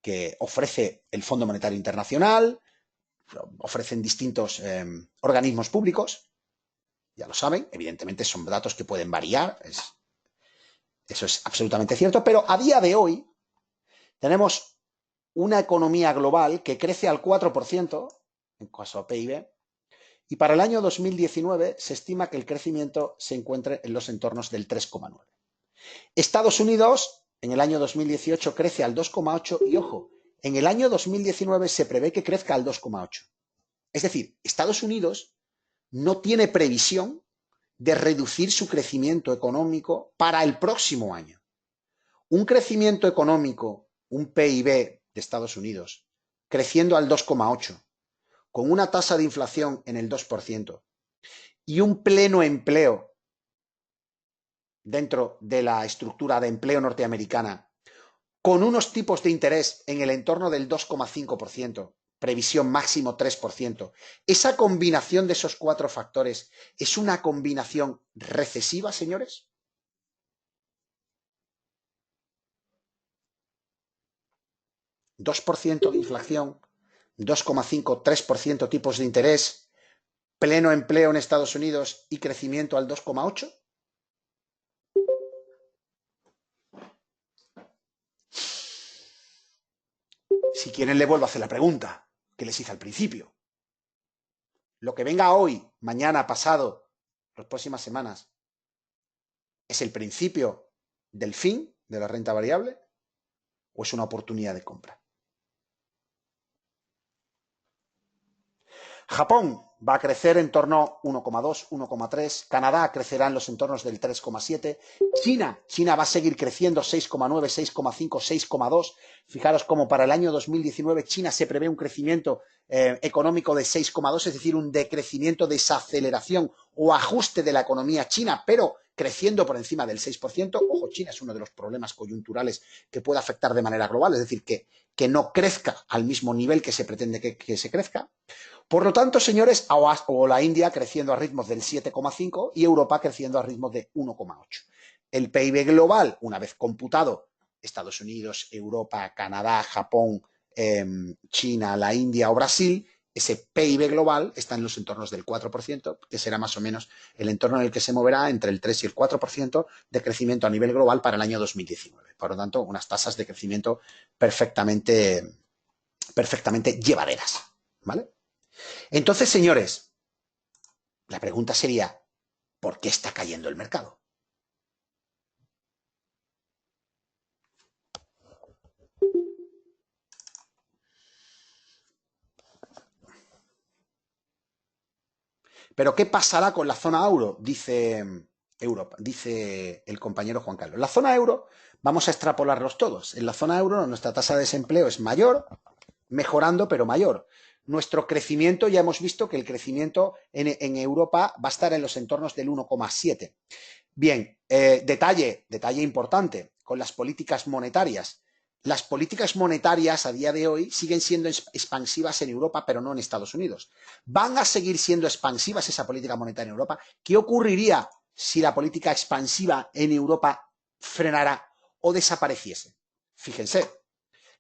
que ofrece el Fondo Monetario Internacional, ofrecen distintos organismos públicos, ya lo saben, evidentemente son datos que pueden variar, eso es absolutamente cierto, pero a día de hoy tenemos una economía global que crece al 4% en caso a PIB, y para el año 2019 se estima que el crecimiento se encuentre en los entornos del 3,9. Estados Unidos en el año 2018 crece al 2,8 y, ojo, en el año 2019 se prevé que crezca al 2,8. Es decir, Estados Unidos no tiene previsión de reducir su crecimiento económico para el próximo año. Un crecimiento económico, un PIB de Estados Unidos, creciendo al 2,8, con una tasa de inflación en el 2% y un pleno empleo dentro de la estructura de empleo norteamericana, con unos tipos de interés en el entorno del 2,5%, previsión máximo 3%. Esa combinación de esos 4 factores es una combinación recesiva, señores. ¿2% de inflación, 2,5, 3% tipos de interés, pleno empleo en Estados Unidos y crecimiento al 2,8? Si quieren, le vuelvo a hacer la pregunta que les hice al principio. Lo que venga hoy, mañana, pasado, las próximas semanas, ¿es el principio del fin de la renta variable o es una oportunidad de compra? Japón va a crecer en torno a 1,2, 1,3. Canadá crecerá en los entornos del 3,7. China va a seguir creciendo 6,9, 6,5, 6,2. Fijaros cómo para el año 2019 China se prevé un crecimiento económico de 6,2, es decir, un decrecimiento, desaceleración o ajuste de la economía china, pero creciendo por encima del 6%. Ojo, China es uno de los problemas coyunturales que puede afectar de manera global, es decir, que no crezca al mismo nivel que se pretende que se crezca. Por lo tanto, señores, o la India creciendo a ritmos del 7,5 y Europa creciendo a ritmos de 1,8. El PIB global, una vez computado, Estados Unidos, Europa, Canadá, Japón, China, la India o Brasil, ese PIB global está en los entornos del 4%, que será más o menos el entorno en el que se moverá entre el 3 y el 4% de crecimiento a nivel global para el año 2019. Por lo tanto, unas tasas de crecimiento perfectamente llevaderas, ¿vale? Entonces, señores, la pregunta sería, ¿por qué está cayendo el mercado? Pero ¿qué pasará con la zona euro? Dice Europa, dice el compañero Juan Carlos. La zona euro, vamos a extrapolarlos todos. En la zona euro nuestra tasa de desempleo es mayor, mejorando, pero mayor. Nuestro crecimiento, ya hemos visto que el crecimiento en Europa va a estar en los entornos del 1,7. Bien, detalle importante con las políticas monetarias. Las políticas monetarias a día de hoy siguen siendo expansivas en Europa, pero no en Estados Unidos. Van a seguir siendo expansivas esa política monetaria en Europa. ¿Qué ocurriría si la política expansiva en Europa frenara o desapareciese? Fíjense,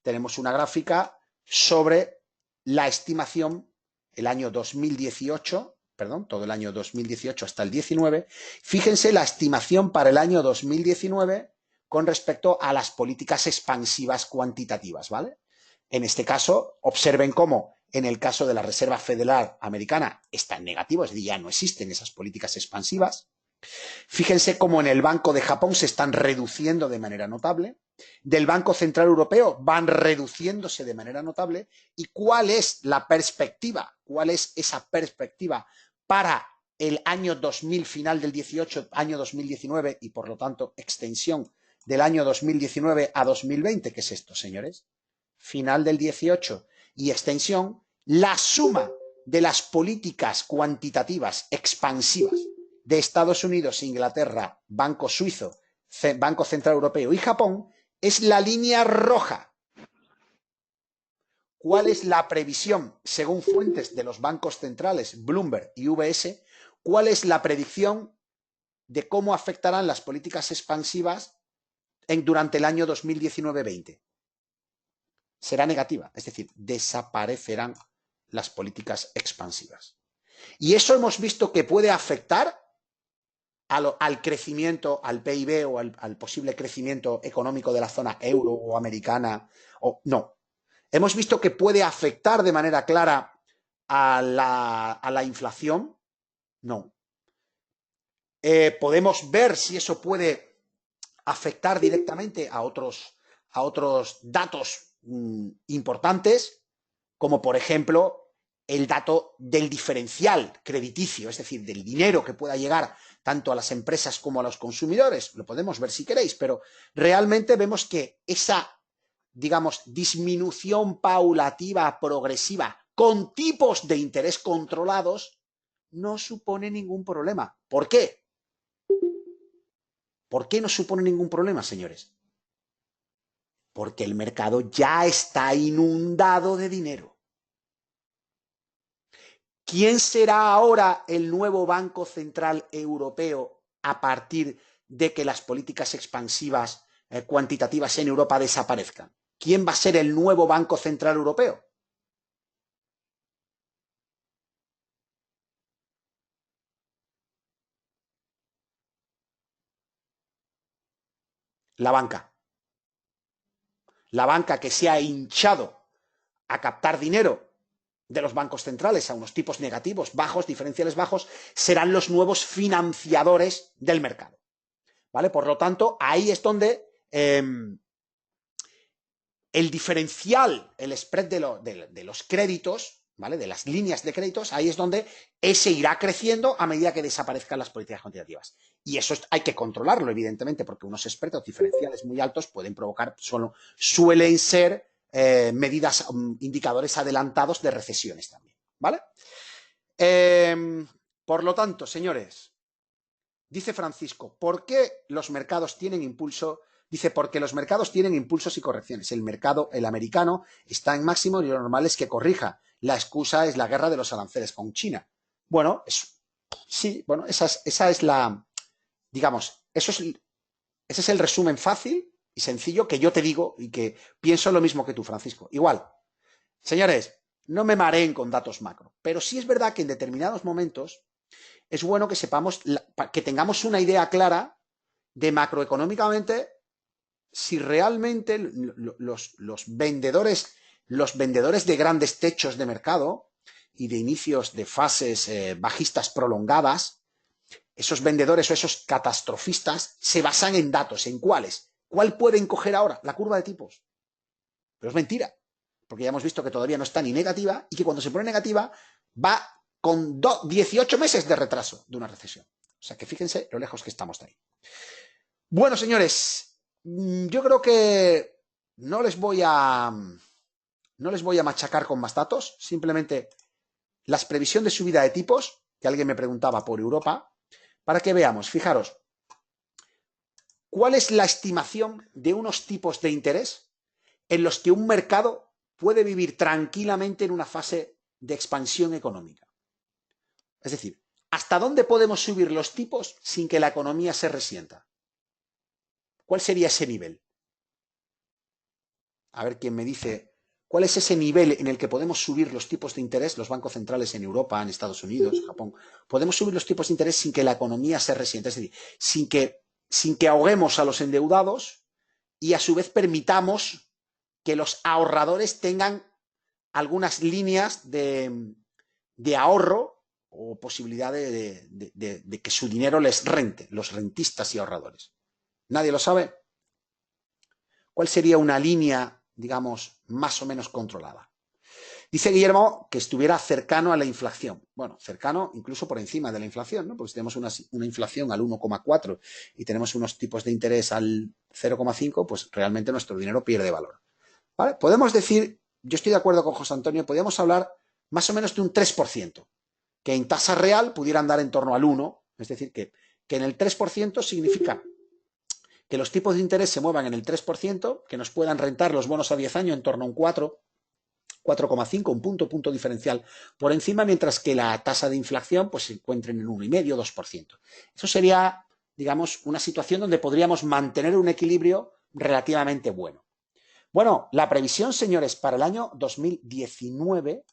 tenemos una gráfica sobre la estimación el año 2018, perdón, todo el año 2018 hasta el 19. Fíjense la estimación para el año 2019 con respecto a las políticas expansivas cuantitativas, ¿vale? En este caso, observen cómo En el caso de la Reserva Federal Americana está en negativo, es decir, ya no existen esas políticas expansivas. Fíjense cómo en el Banco de Japón se están reduciendo de manera notable. Del Banco Central Europeo van reduciéndose de manera notable. ¿Y cuál es la perspectiva? ¿Cuál es esa perspectiva para el año 2000, final del 18, año 2019 y por lo tanto extensión del año 2019 a 2020? ¿Qué es esto, señores? Final del 18 y extensión, la suma de las políticas cuantitativas expansivas de Estados Unidos, Inglaterra, Banco Suizo, Banco Central Europeo y Japón es la línea roja. ¿Cuál es la previsión, según fuentes de los bancos centrales, Bloomberg y UBS, cuál es la predicción de cómo afectarán las políticas expansivas durante el año 2019-20? Será negativa, es decir, desaparecerán las políticas expansivas. Y eso hemos visto que puede afectar al crecimiento, al PIB o al posible crecimiento económico de la zona euro o americana. No. Hemos visto que puede afectar de manera clara a la inflación. No. Podemos ver si eso puede afectar directamente a otros datos importantes, como por ejemplo el dato del diferencial crediticio, es decir, del dinero que pueda llegar tanto a las empresas como a los consumidores. Lo podemos ver si queréis, pero realmente vemos que esa, digamos, disminución paulativa, progresiva, con tipos de interés controlados, no supone ningún problema. ¿Por qué? ¿Por qué no supone ningún problema, señores? Porque el mercado ya está inundado de dinero. ¿Quién será ahora el nuevo Banco Central Europeo a partir de que las políticas expansivas cuantitativas en Europa desaparezcan? ¿Quién va a ser el nuevo Banco Central Europeo? La banca. La banca que se ha hinchado a captar dinero de los bancos centrales a unos tipos negativos, bajos, diferenciales bajos, serán los nuevos financiadores del mercado. ¿Vale? Por lo tanto, ahí es donde el diferencial, el spread de los créditos, ¿vale? De las líneas de créditos, ahí es donde ese irá creciendo a medida que desaparezcan las políticas cuantitativas. Y eso hay que controlarlo, evidentemente, porque unos spreads diferenciales muy altos pueden provocar, suelen ser medidas, indicadores adelantados de recesiones también, ¿vale? Por lo tanto, señores, dice Francisco, ¿por qué los mercados tienen impulso? Dice, porque los mercados tienen impulsos y correcciones. El americano, está en máximo y lo normal es que corrija. La excusa es la guerra de los aranceles con China. Bueno, sí, bueno, esa es la, digamos, ese es el resumen fácil y sencillo que yo te digo y que pienso lo mismo que tú, Francisco. Igual, señores, no me mareen con datos macro, pero sí es verdad que en determinados momentos es bueno que sepamos, que tengamos una idea clara de macroeconómicamente si realmente los vendedores de grandes techos de mercado y de inicios de fases bajistas prolongadas, esos vendedores o esos catastrofistas se basan en datos. ¿En cuáles? ¿Cuál pueden coger ahora? La curva de tipos. Pero es mentira, porque ya hemos visto que todavía no está ni negativa y que cuando se pone negativa va con 18 meses de retraso de una recesión. O sea que fíjense lo lejos que estamos de ahí. Bueno, señores, yo creo que no les voy a machacar con más datos, simplemente las previsiones de subida de tipos, que alguien me preguntaba por Europa, para que veamos, fijaros, ¿cuál es la estimación de unos tipos de interés en los que un mercado puede vivir tranquilamente en una fase de expansión económica? Es decir, ¿hasta dónde podemos subir los tipos sin que la economía se resienta? ¿Cuál sería ese nivel? A ver quién me dice, ¿cuál es ese nivel en el que podemos subir los tipos de interés, los bancos centrales en Europa, en Estados Unidos, Japón? Podemos subir los tipos de interés sin que la economía se resienta, es decir, sin que ahoguemos a los endeudados y a su vez permitamos que los ahorradores tengan algunas líneas de ahorro o posibilidad de que su dinero les rente, los rentistas y ahorradores. ¿Nadie lo sabe? ¿Cuál sería una línea, digamos, más o menos controlada? Dice Guillermo que estuviera cercano a la inflación. Bueno, cercano incluso por encima de la inflación, ¿no? Porque si tenemos una inflación al 1,4 y tenemos unos tipos de interés al 0,5, pues realmente nuestro dinero pierde valor. ¿Vale? Podemos decir, yo estoy de acuerdo con José Antonio, podríamos hablar más o menos de un 3%, que en tasa real pudiera andar en torno al 1, es decir, que en el 3% significa que los tipos de interés se muevan en el 3%, que nos puedan rentar los bonos a 10 años en torno a un 4, 4,5, un punto diferencial por encima, mientras que la tasa de inflación pues, se encuentre en el 1,5, 2%. Eso sería, digamos, una situación donde podríamos mantener un equilibrio relativamente bueno. Bueno, la previsión, señores, para el año 2019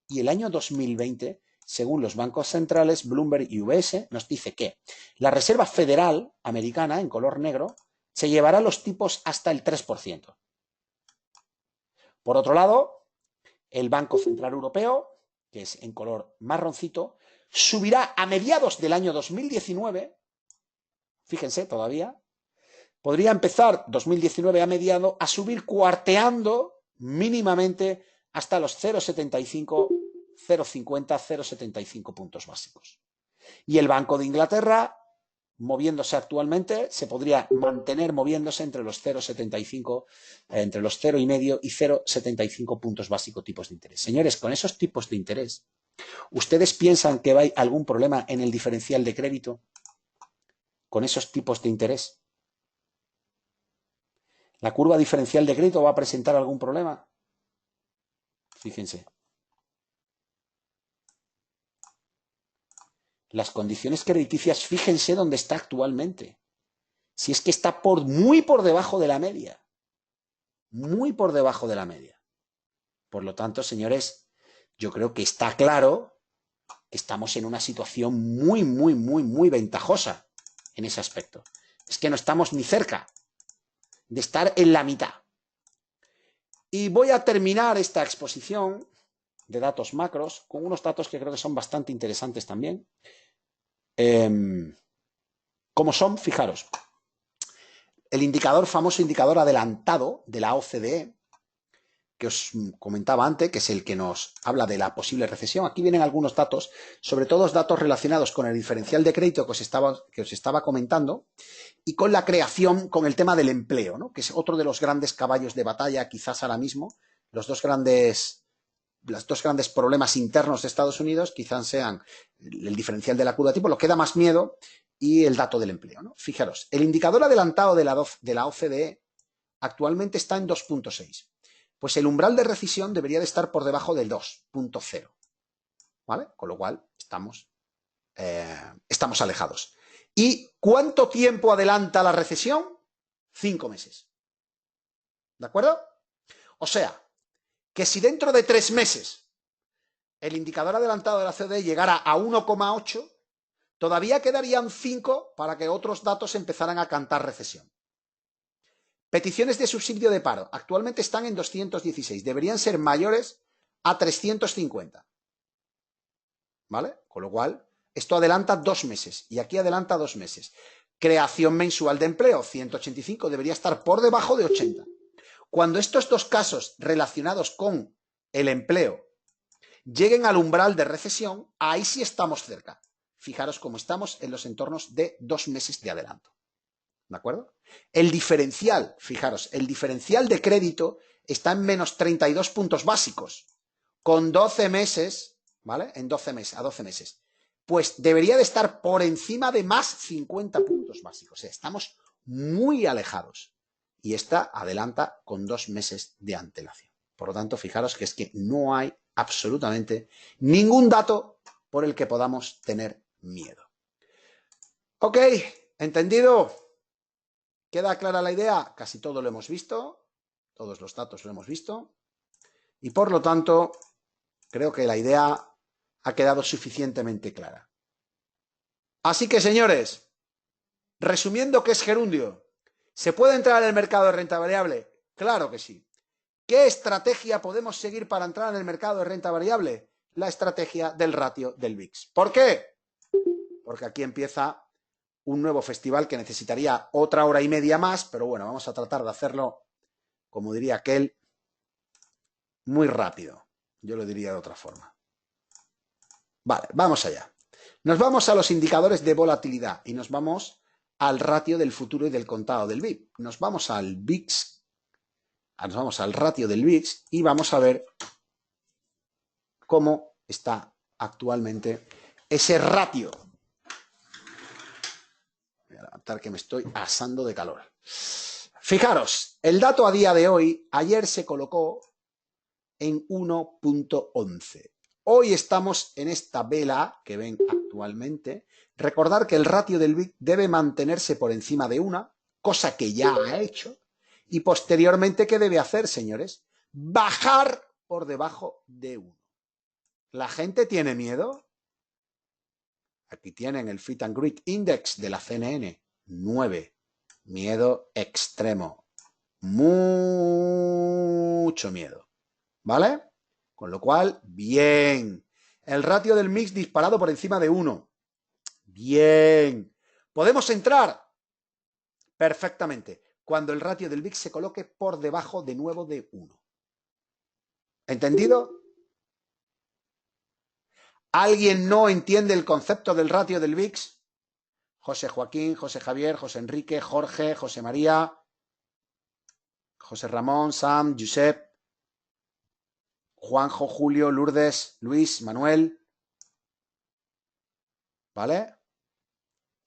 y el año 2020, según los bancos centrales, Bloomberg y UBS, nos dice que la Reserva Federal Americana, en color negro, se llevará los tipos hasta el 3%. Por otro lado, el Banco Central Europeo, que es en color marroncito, subirá a mediados del año 2019, fíjense todavía, podría empezar 2019 a mediado a subir cuarteando mínimamente hasta los 0,75, 0,50, 0,75 puntos básicos. Y el Banco de Inglaterra, moviéndose actualmente, se podría mantener moviéndose entre los 0,75, entre los 0,5 y 0,75 puntos básicos tipos de interés. Señores, con esos tipos de interés, ¿ustedes piensan que hay algún problema en el diferencial de crédito con esos tipos de interés? ¿La curva diferencial de crédito va a presentar algún problema? Fíjense. Las condiciones crediticias, fíjense dónde está actualmente. Si es que está muy por debajo de la media. Muy por debajo de la media. Por lo tanto, señores, yo creo que está claro que estamos en una situación muy ventajosa en ese aspecto. Es que no estamos ni cerca de estar en la mitad. Y voy a terminar esta exposición de datos macros con unos datos que creo que son bastante interesantes también. Como son, fijaros, el famoso indicador adelantado de la OCDE, que os comentaba antes, que es el que nos habla de la posible recesión. Aquí vienen algunos datos, sobre todo datos relacionados con el diferencial de crédito que os estaba comentando y con la creación, con el tema del empleo, ¿no? Que es otro de los grandes caballos de batalla, quizás ahora mismo, los dos grandes problemas internos de Estados Unidos, quizás sean el diferencial de la curva de tipo, lo que da más miedo, y el dato del empleo, ¿no? Fijaros, el indicador adelantado de la OCDE actualmente está en 2,6. Pues el umbral de recesión debería de estar por debajo del 2,0, ¿vale? Con lo cual estamos alejados. ¿Y cuánto tiempo adelanta la recesión? 5 meses. ¿De acuerdo? O sea, que si dentro de 3 meses el indicador adelantado de la OCDE llegara a 1,8, todavía quedarían 5 para que otros datos empezaran a cantar recesión. Peticiones de subsidio de paro. Actualmente están en 216. Deberían ser mayores a 350. ¿Vale? Con lo cual, esto adelanta 2 meses. Y aquí adelanta 2 meses. Creación mensual de empleo. 185 debería estar por debajo de 80. Cuando estos dos casos relacionados con el empleo lleguen al umbral de recesión, ahí sí estamos cerca. Fijaros cómo estamos en los entornos de 2 meses de adelanto. ¿De acuerdo? El diferencial, fijaros, el diferencial de crédito está en menos 32 puntos básicos, con 12 meses, ¿vale? En 12 meses, a 12 meses. Pues debería de estar por encima de más 50 puntos básicos. O sea, estamos muy alejados. Y esta adelanta con 2 meses de antelación. Por lo tanto, fijaros que es que no hay absolutamente ningún dato por el que podamos tener miedo. Ok, ¿entendido? ¿Queda clara la idea? Casi todo lo hemos visto, todos los datos lo hemos visto, y por lo tanto, creo que la idea ha quedado suficientemente clara. Así que, señores, resumiendo, ¿qué es gerundio? ¿Se puede entrar en el mercado de renta variable? Claro que sí. ¿Qué estrategia podemos seguir para entrar en el mercado de renta variable? La estrategia del ratio del VIX. ¿Por qué? Porque aquí empieza un nuevo festival que necesitaría otra hora y media más, pero bueno, vamos a tratar de hacerlo, como diría aquel, muy rápido. Yo lo diría de otra forma. Vale, vamos allá. Nos vamos a los indicadores de volatilidad y nos vamos al ratio del futuro y del contado del VIP. Nos vamos al VIX, nos vamos al ratio del VIX y vamos a ver cómo está actualmente ese ratio. Voy a levantar que me estoy asando de calor. Fijaros, el dato a día de hoy, ayer se colocó en 1.11. Hoy estamos en esta vela que ven actualmente. Recordar que el ratio del VIX debe mantenerse por encima de 1, cosa que ya ha hecho. Y posteriormente, ¿qué debe hacer, señores? Bajar por debajo de 1. ¿La gente tiene miedo? Aquí tienen el Fit and Grit Index de la CNN. 9. Miedo extremo. Mucho miedo. ¿Vale? Con lo cual, bien. El ratio del mix disparado por encima de 1. Bien. ¿Podemos entrar? Perfectamente. Cuando el ratio del VIX se coloque por debajo de nuevo de 1. ¿Entendido? ¿Alguien no entiende el concepto del ratio del VIX? José Joaquín, José Javier, José Enrique, Jorge, José María, José Ramón, Sam, Josep, Juanjo, Julio, Lourdes, Luis, Manuel. ¿Vale?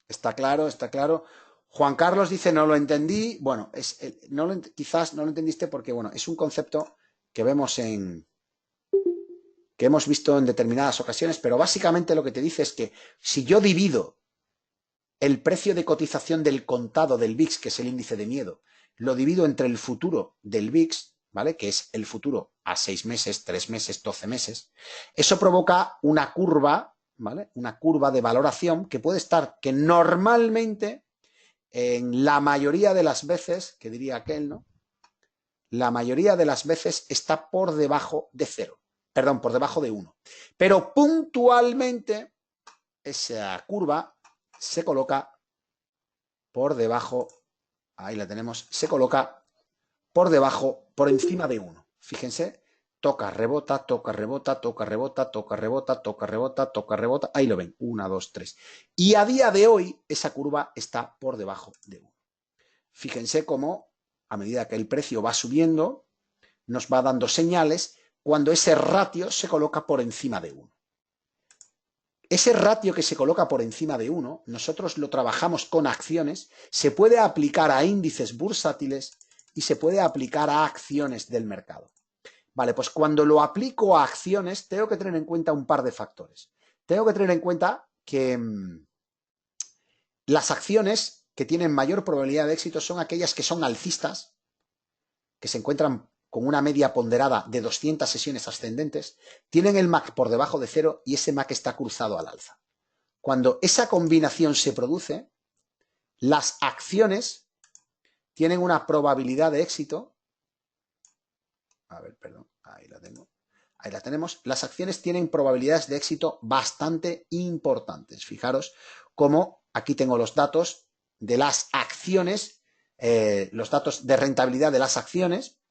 Está claro, está claro. Juan Carlos dice, no lo entendí. Bueno, quizás no lo entendiste porque, bueno, es un concepto que vemos que hemos visto en determinadas ocasiones, pero básicamente lo que te dice es que si yo divido el precio de cotización del contado del VIX, que es el índice de miedo, lo divido entre el futuro del VIX, ¿vale? Que es el futuro a 6 meses, 3 meses, 12 meses, eso provoca una curva, ¿vale? Una curva de valoración que puede estar, que normalmente, en la mayoría de las veces, que diría aquel, ¿no? La mayoría de las veces está por debajo de 0. Perdón, por debajo de 1. Pero puntualmente esa curva se coloca por debajo, ahí la tenemos, se coloca por debajo, por encima de 1. Fíjense, toca, rebota, toca, rebota, toca, rebota, toca, rebota, toca, rebota, toca, rebota. Ahí lo ven, 1, 2, 3. Y a día de hoy esa curva está por debajo de 1. Fíjense cómo a medida que el precio va subiendo, nos va dando señales cuando ese ratio se coloca por encima de 1. Ese ratio que se coloca por encima de 1, nosotros lo trabajamos con acciones, se puede aplicar a índices bursátiles y se puede aplicar a acciones del mercado. Vale, pues cuando lo aplico a acciones, tengo que tener en cuenta un par de factores. Tengo que tener en cuenta que las acciones que tienen mayor probabilidad de éxito son aquellas que son alcistas, que se encuentran con una media ponderada de 200 sesiones ascendentes, tienen el MAC por debajo de 0 y ese MAC está cruzado al alza. Cuando esa combinación se produce, las acciones tienen una probabilidad de éxito. A ver, perdón, ahí la tengo. Ahí la tenemos. Las acciones tienen probabilidades de éxito bastante importantes. Fijaros cómo aquí tengo los datos de las acciones, los datos de rentabilidad de las acciones.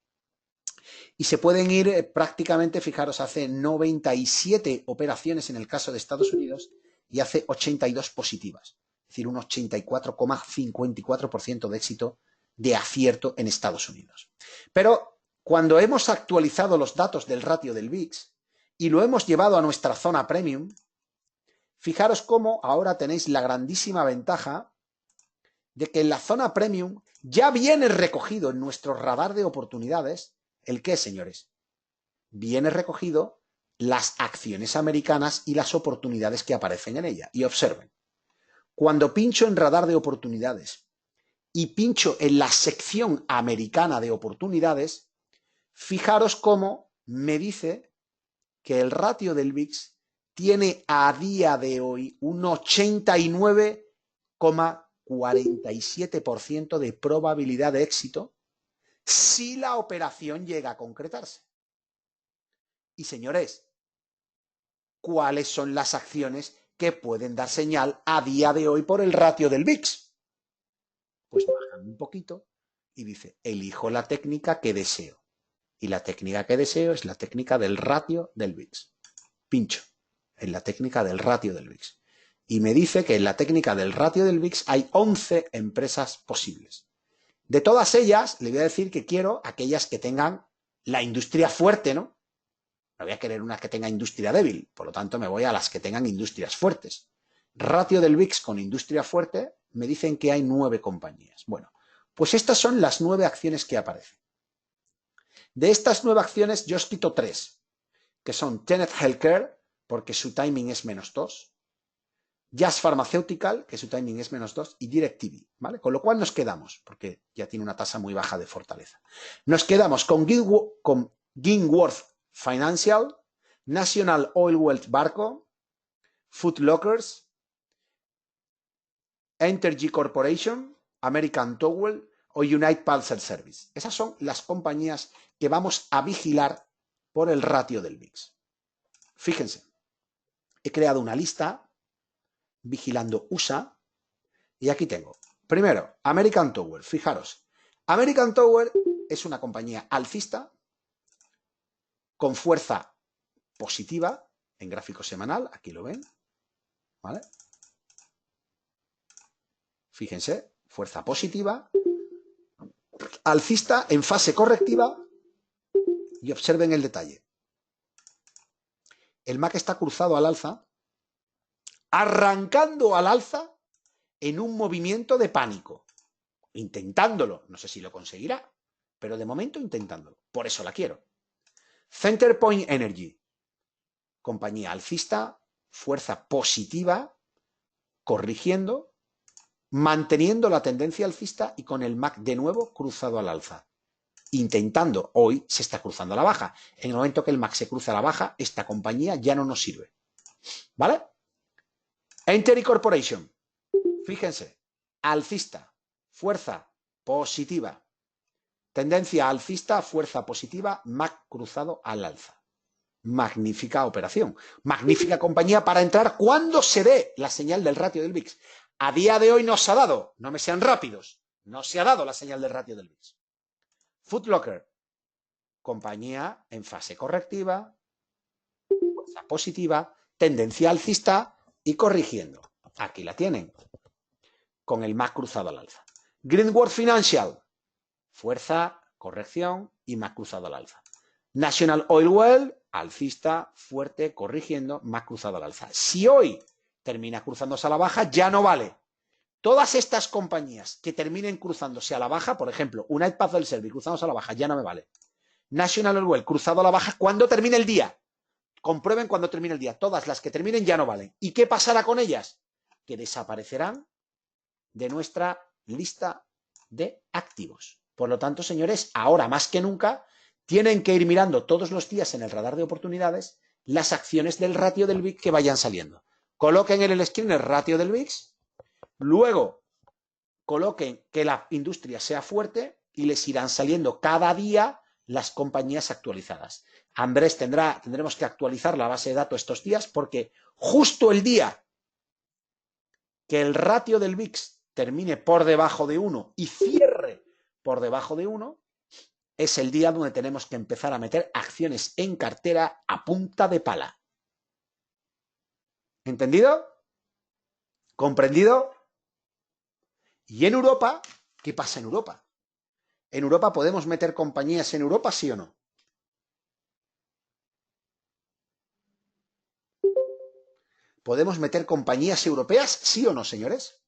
Y se pueden ir prácticamente, fijaros, hace 97 operaciones en el caso de Estados Unidos y hace 82 positivas. Es decir, un 84,54% de éxito de acierto en Estados Unidos. Pero cuando hemos actualizado los datos del ratio del VIX y lo hemos llevado a nuestra zona premium, fijaros cómo ahora tenéis la grandísima ventaja de que en la zona premium ya viene recogido en nuestro radar de oportunidades. ¿El qué, señores? Viene recogido las acciones americanas y las oportunidades que aparecen en ella. Y observen, cuando pincho en radar de oportunidades y pincho en la sección americana de oportunidades, fijaros cómo me dice que el ratio del VIX tiene a día de hoy un 89,47% de probabilidad de éxito si la operación llega a concretarse. Y señores, ¿cuáles son las acciones que pueden dar señal a día de hoy por el ratio del VIX? Pues bajan un poquito y dice, elijo la técnica que deseo. Y la técnica que deseo es la técnica del ratio del VIX. Pincho en la técnica del ratio del VIX. Y me dice que en la técnica del ratio del VIX hay 11 empresas posibles. De todas ellas, le voy a decir que quiero aquellas que tengan la industria fuerte, ¿no? No voy a querer una que tenga industria débil, por lo tanto me voy a las que tengan industrias fuertes. Ratio del VIX con industria fuerte, me dicen que hay 9 compañías. Bueno, pues estas son las 9 acciones que aparecen. De estas 9 acciones yo os quito 3, que son Tenet Healthcare, porque su timing es -2, Jazz Pharmaceutical, que su timing es -2, y DirecTV, ¿vale? Con lo cual nos quedamos, porque ya tiene una tasa muy baja de fortaleza. Nos quedamos con Gingworth Financial, National Oil Wells Barco, Foot Lockers, Entergy Corporation, American Towel o United Parcel Service. Esas son las compañías que vamos a vigilar por el ratio del VIX. Fíjense, he creado una lista vigilando USA y aquí tengo, primero, American Tower. Fijaros, American Tower es una compañía alcista con fuerza positiva en gráfico semanal, aquí lo ven, ¿vale? Fíjense, fuerza positiva, alcista en fase correctiva y observen el detalle. El MAC está cruzado al alza, arrancando al alza en un movimiento de pánico, intentándolo, no sé si lo conseguirá, pero de momento intentándolo, por eso la quiero. Centerpoint Energy, compañía alcista, fuerza positiva, corrigiendo, manteniendo la tendencia alcista y con el MAC de nuevo cruzado al alza. Intentando, hoy se está cruzando a la baja. En el momento que el MAC se cruza a la baja, esta compañía ya no nos sirve. ¿Vale? Entergy Corporation, fíjense, alcista, fuerza positiva, tendencia alcista, fuerza positiva, MAC cruzado al alza. Magnífica operación, magnífica compañía para entrar cuando se dé la señal del ratio del VIX. A día de hoy no se ha dado, no me sean rápidos, no se ha dado la señal del ratio del VIX. Foot Locker, compañía en fase correctiva, fuerza positiva, tendencia alcista y corrigiendo. Aquí la tienen, con el MAC cruzado al alza. Greenworth Financial, fuerza, corrección y MAC cruzado al alza. National Oil Well, alcista, fuerte, corrigiendo, MAC cruzado al alza. Si hoy termina cruzándose a la baja, ya no vale. Todas estas compañías que terminen cruzándose a la baja, por ejemplo, United Parcel Service cruzándose a la baja, ya no me vale. National Oil Well cruzado a la baja cuando termine el día. Comprueben cuando termine el día. Todas las que terminen ya no valen. ¿Y qué pasará con ellas? Que desaparecerán de nuestra lista de activos. Por lo tanto, señores, ahora más que nunca tienen que ir mirando todos los días en el radar de oportunidades las acciones del ratio del VIX que vayan saliendo. Coloquen en el screen el ratio del VIX, luego coloquen que la industria sea fuerte y les irán saliendo cada día las compañías actualizadas. Andrés tendremos que actualizar la base de datos estos días porque justo el día que el ratio del VIX termine por debajo de 1 y cierre por debajo de 1, es el día donde tenemos que empezar a meter acciones en cartera a punta de pala. ¿Entendido? ¿Comprendido? Y en Europa, ¿qué pasa en Europa? ¿En Europa podemos meter compañías en Europa, sí o no? ¿Podemos meter compañías europeas, sí o no, señores?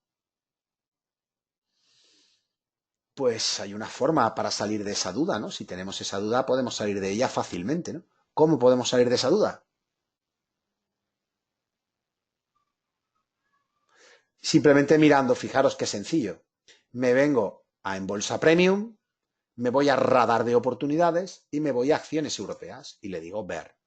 Pues hay una forma para salir de esa duda, ¿no? Si tenemos esa duda, podemos salir de ella fácilmente, ¿no? ¿Cómo podemos salir de esa duda? Simplemente mirando, fijaros qué sencillo. Me vengo a En Bolsa Premium, me voy a radar de oportunidades y me voy a acciones europeas y le digo ver.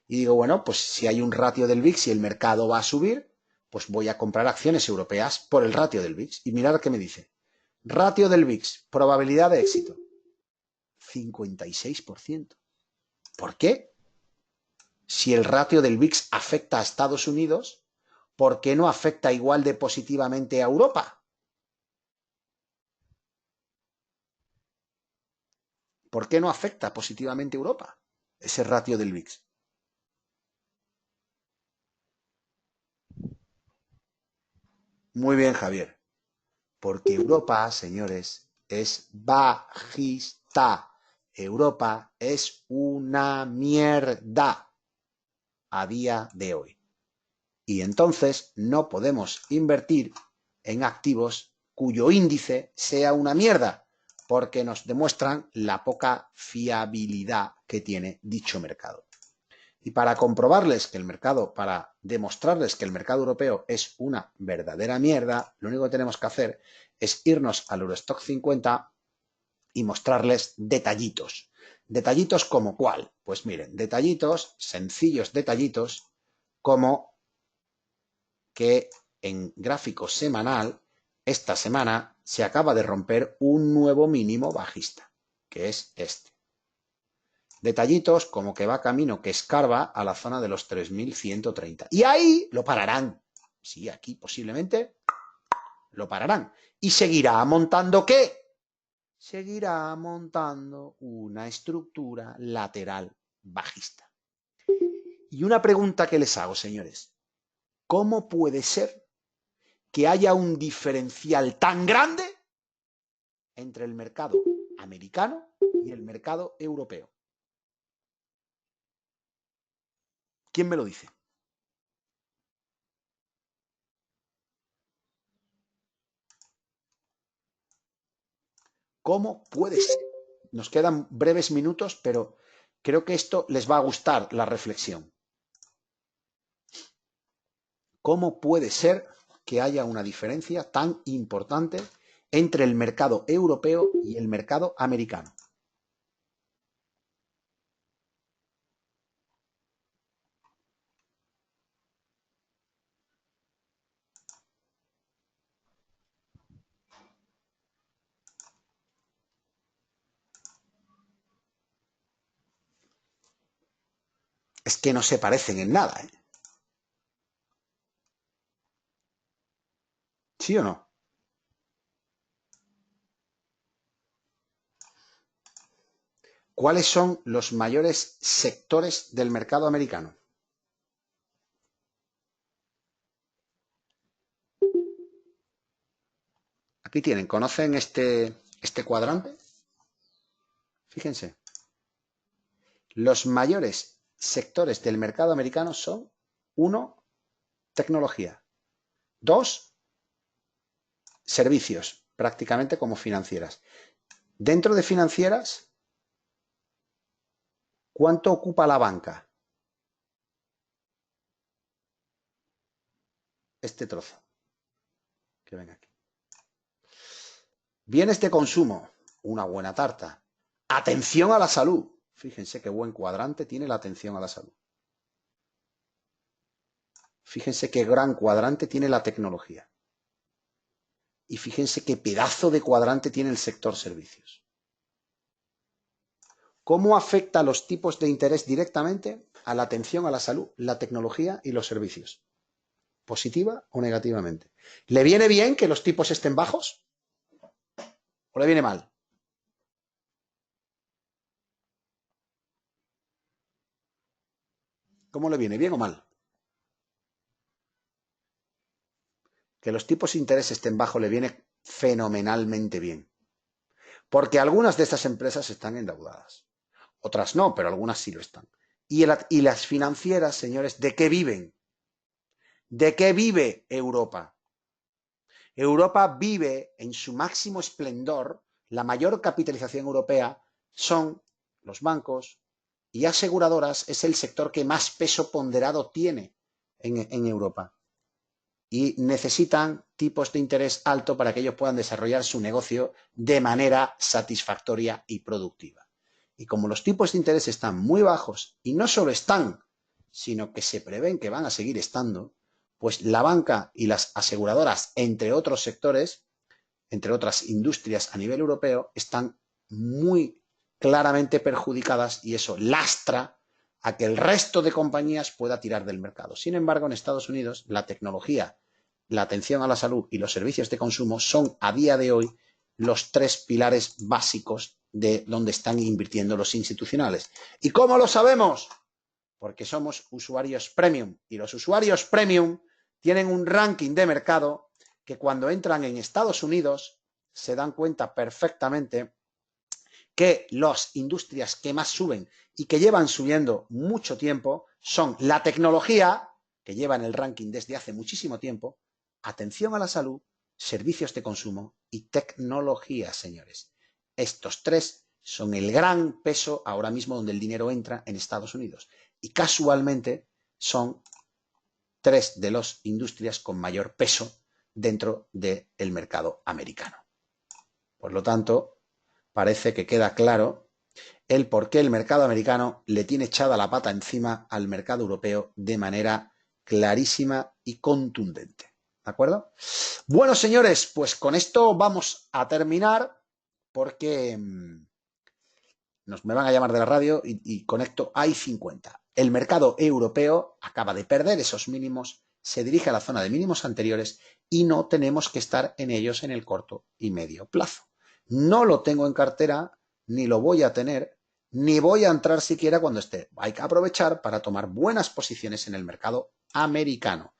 Y digo, bueno, pues si hay un ratio del VIX y el mercado va a subir, pues voy a comprar acciones europeas por el ratio del VIX. Y mirad qué me dice. Ratio del VIX, probabilidad de éxito, 56%. ¿Por qué? Si el ratio del VIX afecta a Estados Unidos, ¿por qué no afecta igual de positivamente a Europa? ¿Por qué no afecta positivamente a Europa ese ratio del VIX? Muy bien, Javier. Porque Europa, señores, es bajista. Europa es una mierda a día de hoy. Y entonces no podemos invertir en activos cuyo índice sea una mierda, porque nos demuestran la poca fiabilidad que tiene dicho mercado. Y para comprobarles que el mercado, para demostrarles que el mercado europeo es una verdadera mierda, lo único que tenemos que hacer es irnos al Eurostock 50 y mostrarles detallitos. ¿Detallitos como cuál? Pues miren, detallitos, sencillos detallitos, como que en gráfico semanal, esta semana se acaba de romper un nuevo mínimo bajista, que es este. Detallitos como que va camino, que escarba a la zona de los 3.130. Y ahí lo pararán. Sí, aquí posiblemente lo pararán. ¿Y seguirá montando qué? Seguirá montando una estructura lateral bajista. Y una pregunta que les hago, señores. ¿Cómo puede ser que haya un diferencial tan grande entre el mercado americano y el mercado europeo? ¿Quién me lo dice? ¿Cómo puede ser? Nos quedan breves minutos, pero creo que esto les va a gustar, la reflexión. ¿Cómo puede ser que haya una diferencia tan importante entre el mercado europeo y el mercado americano? Es que no se parecen en nada, ¿eh? ¿Sí o no? ¿Cuáles son los mayores sectores del mercado americano? Aquí tienen, ¿conocen este cuadrante? Fíjense. Los mayores sectores del mercado americano son: 1, tecnología; 2, servicios, prácticamente como financieras. Dentro de financieras, ¿cuánto ocupa la banca? Este trozo que ven aquí. Bienes de consumo, una buena tarta. Atención a la salud. Fíjense qué buen cuadrante tiene la atención a la salud. Fíjense qué gran cuadrante tiene la tecnología. Y fíjense qué pedazo de cuadrante tiene el sector servicios. ¿Cómo afecta los tipos de interés directamente a la atención a la salud, la tecnología y los servicios? ¿Positiva o negativamente? ¿Le viene bien que los tipos estén bajos? ¿O le viene mal? ¿Cómo le viene? ¿Bien o mal? Que los tipos de interés estén bajos le viene fenomenalmente bien. Porque algunas de estas empresas están endeudadas. Otras no, pero algunas sí lo están. Y las financieras, señores, ¿de qué viven? ¿De qué vive Europa? Europa vive en su máximo esplendor, la mayor capitalización europea son los bancos y aseguradoras, es el sector que más peso ponderado tiene en Europa. Y necesitan tipos de interés alto para que ellos puedan desarrollar su negocio de manera satisfactoria y productiva. Y como los tipos de interés están muy bajos, y no solo están, sino que se prevén que van a seguir estando, pues la banca y las aseguradoras, entre otros sectores, entre otras industrias a nivel europeo, están muy claramente perjudicadas y eso lastra a que el resto de compañías pueda tirar del mercado. Sin embargo, en Estados Unidos, la tecnología, la atención a la salud y los servicios de consumo son a día de hoy los tres pilares básicos de donde están invirtiendo los institucionales. ¿Y cómo lo sabemos? Porque somos usuarios premium y los usuarios premium tienen un ranking de mercado que cuando entran en Estados Unidos se dan cuenta perfectamente que las industrias que más suben y que llevan subiendo mucho tiempo son la tecnología, que lleva en el ranking desde hace muchísimo tiempo, atención a la salud, servicios de consumo y tecnología, señores. Estos tres son el gran peso ahora mismo donde el dinero entra en Estados Unidos. Y casualmente son tres de las industrias con mayor peso dentro del mercado americano. Por lo tanto, parece que queda claro el por qué el mercado americano le tiene echada la pata encima al mercado europeo de manera clarísima y contundente. ¿De acuerdo? Bueno, señores, pues con esto vamos a terminar porque me van a llamar de la radio y conecto I-50. El mercado europeo acaba de perder esos mínimos, se dirige a la zona de mínimos anteriores y no tenemos que estar en ellos en el corto y medio plazo. No lo tengo en cartera, ni lo voy a tener, ni voy a entrar siquiera cuando esté. Hay que aprovechar para tomar buenas posiciones en el mercado americano.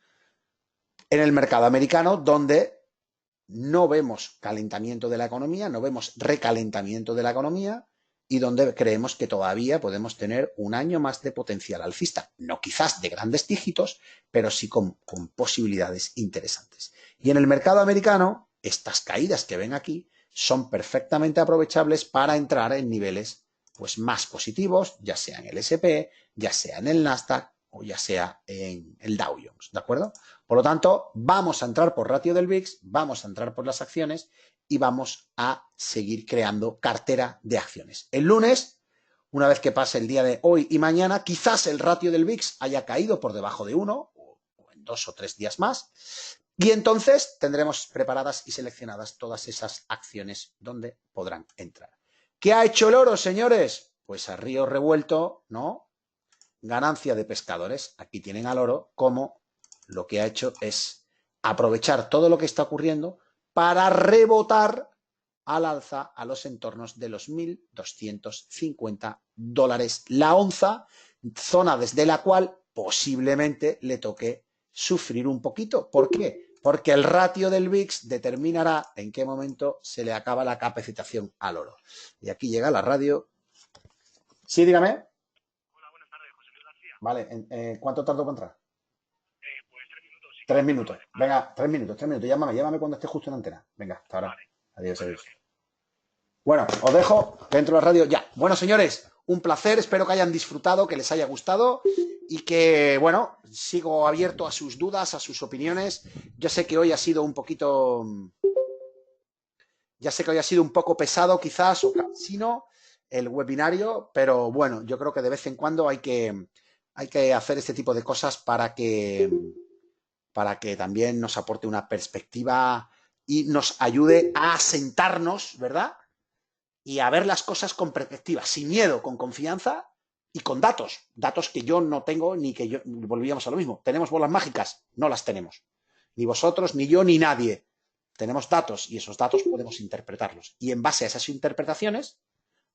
En el mercado americano, donde no vemos calentamiento de la economía, no vemos recalentamiento de la economía y donde creemos que todavía podemos tener un año más de potencial alcista. No quizás de grandes dígitos, pero sí con posibilidades interesantes. Y en el mercado americano, estas caídas que ven aquí son perfectamente aprovechables para entrar en niveles pues, más positivos, ya sea en el S&P, ya sea en el Nasdaq o ya sea en el Dow Jones, ¿de acuerdo? Por lo tanto, vamos a entrar por ratio del VIX, vamos a entrar por las acciones y vamos a seguir creando cartera de acciones. El lunes, una vez que pase el día de hoy y mañana, quizás el ratio del VIX haya caído por debajo de 1 o en 2 o 3 días más y entonces tendremos preparadas y seleccionadas todas esas acciones donde podrán entrar. ¿Qué ha hecho el oro, señores? Pues a río revuelto, ¿no? Ganancia de pescadores. Aquí tienen al oro como lo que ha hecho es aprovechar todo lo que está ocurriendo para rebotar al alza a los entornos de los $1.250 la onza, zona desde la cual posiblemente le toque sufrir un poquito. ¿Por qué? Porque el ratio del VIX determinará en qué momento se le acaba la capacitación al oro. Y aquí llega la radio. Sí, dígame. Vale, ¿cuánto tardo para entrar? Pues 3 minutos. Sí. 3 minutos. Venga, 3 minutos, 3 minutos. Llámame cuando esté justo en la antena. Venga, hasta ahora. Vale. Adiós, adiós. Bueno, os dejo dentro de la radio ya. Bueno, señores, un placer. Espero que hayan disfrutado, que les haya gustado y que, bueno, sigo abierto a sus dudas, a sus opiniones. Yo sé que hoy ha sido un poquito... Ya sé que hoy ha sido un poco pesado quizás o cansino el webinario, pero bueno, yo creo que de vez en cuando hay que hacer este tipo de cosas para que también nos aporte una perspectiva y nos ayude a asentarnos, ¿verdad? Y a ver las cosas con perspectiva, sin miedo, con confianza y con datos. Datos que yo no tengo ni que yo... Volvíamos a lo mismo. ¿Tenemos bolas mágicas? No las tenemos. Ni vosotros, ni yo, ni nadie. Tenemos datos y esos datos podemos interpretarlos. Y en base a esas interpretaciones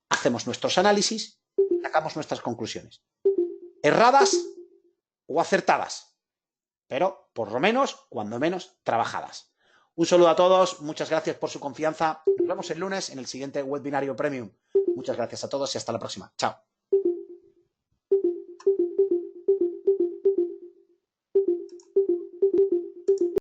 hacemos nuestros análisis y sacamos nuestras conclusiones. Erradas o acertadas, pero por lo menos, cuando menos, trabajadas. Un saludo a todos, muchas gracias por su confianza. Nos vemos el lunes en el siguiente webinario premium. Muchas gracias a todos y hasta la próxima. Chao.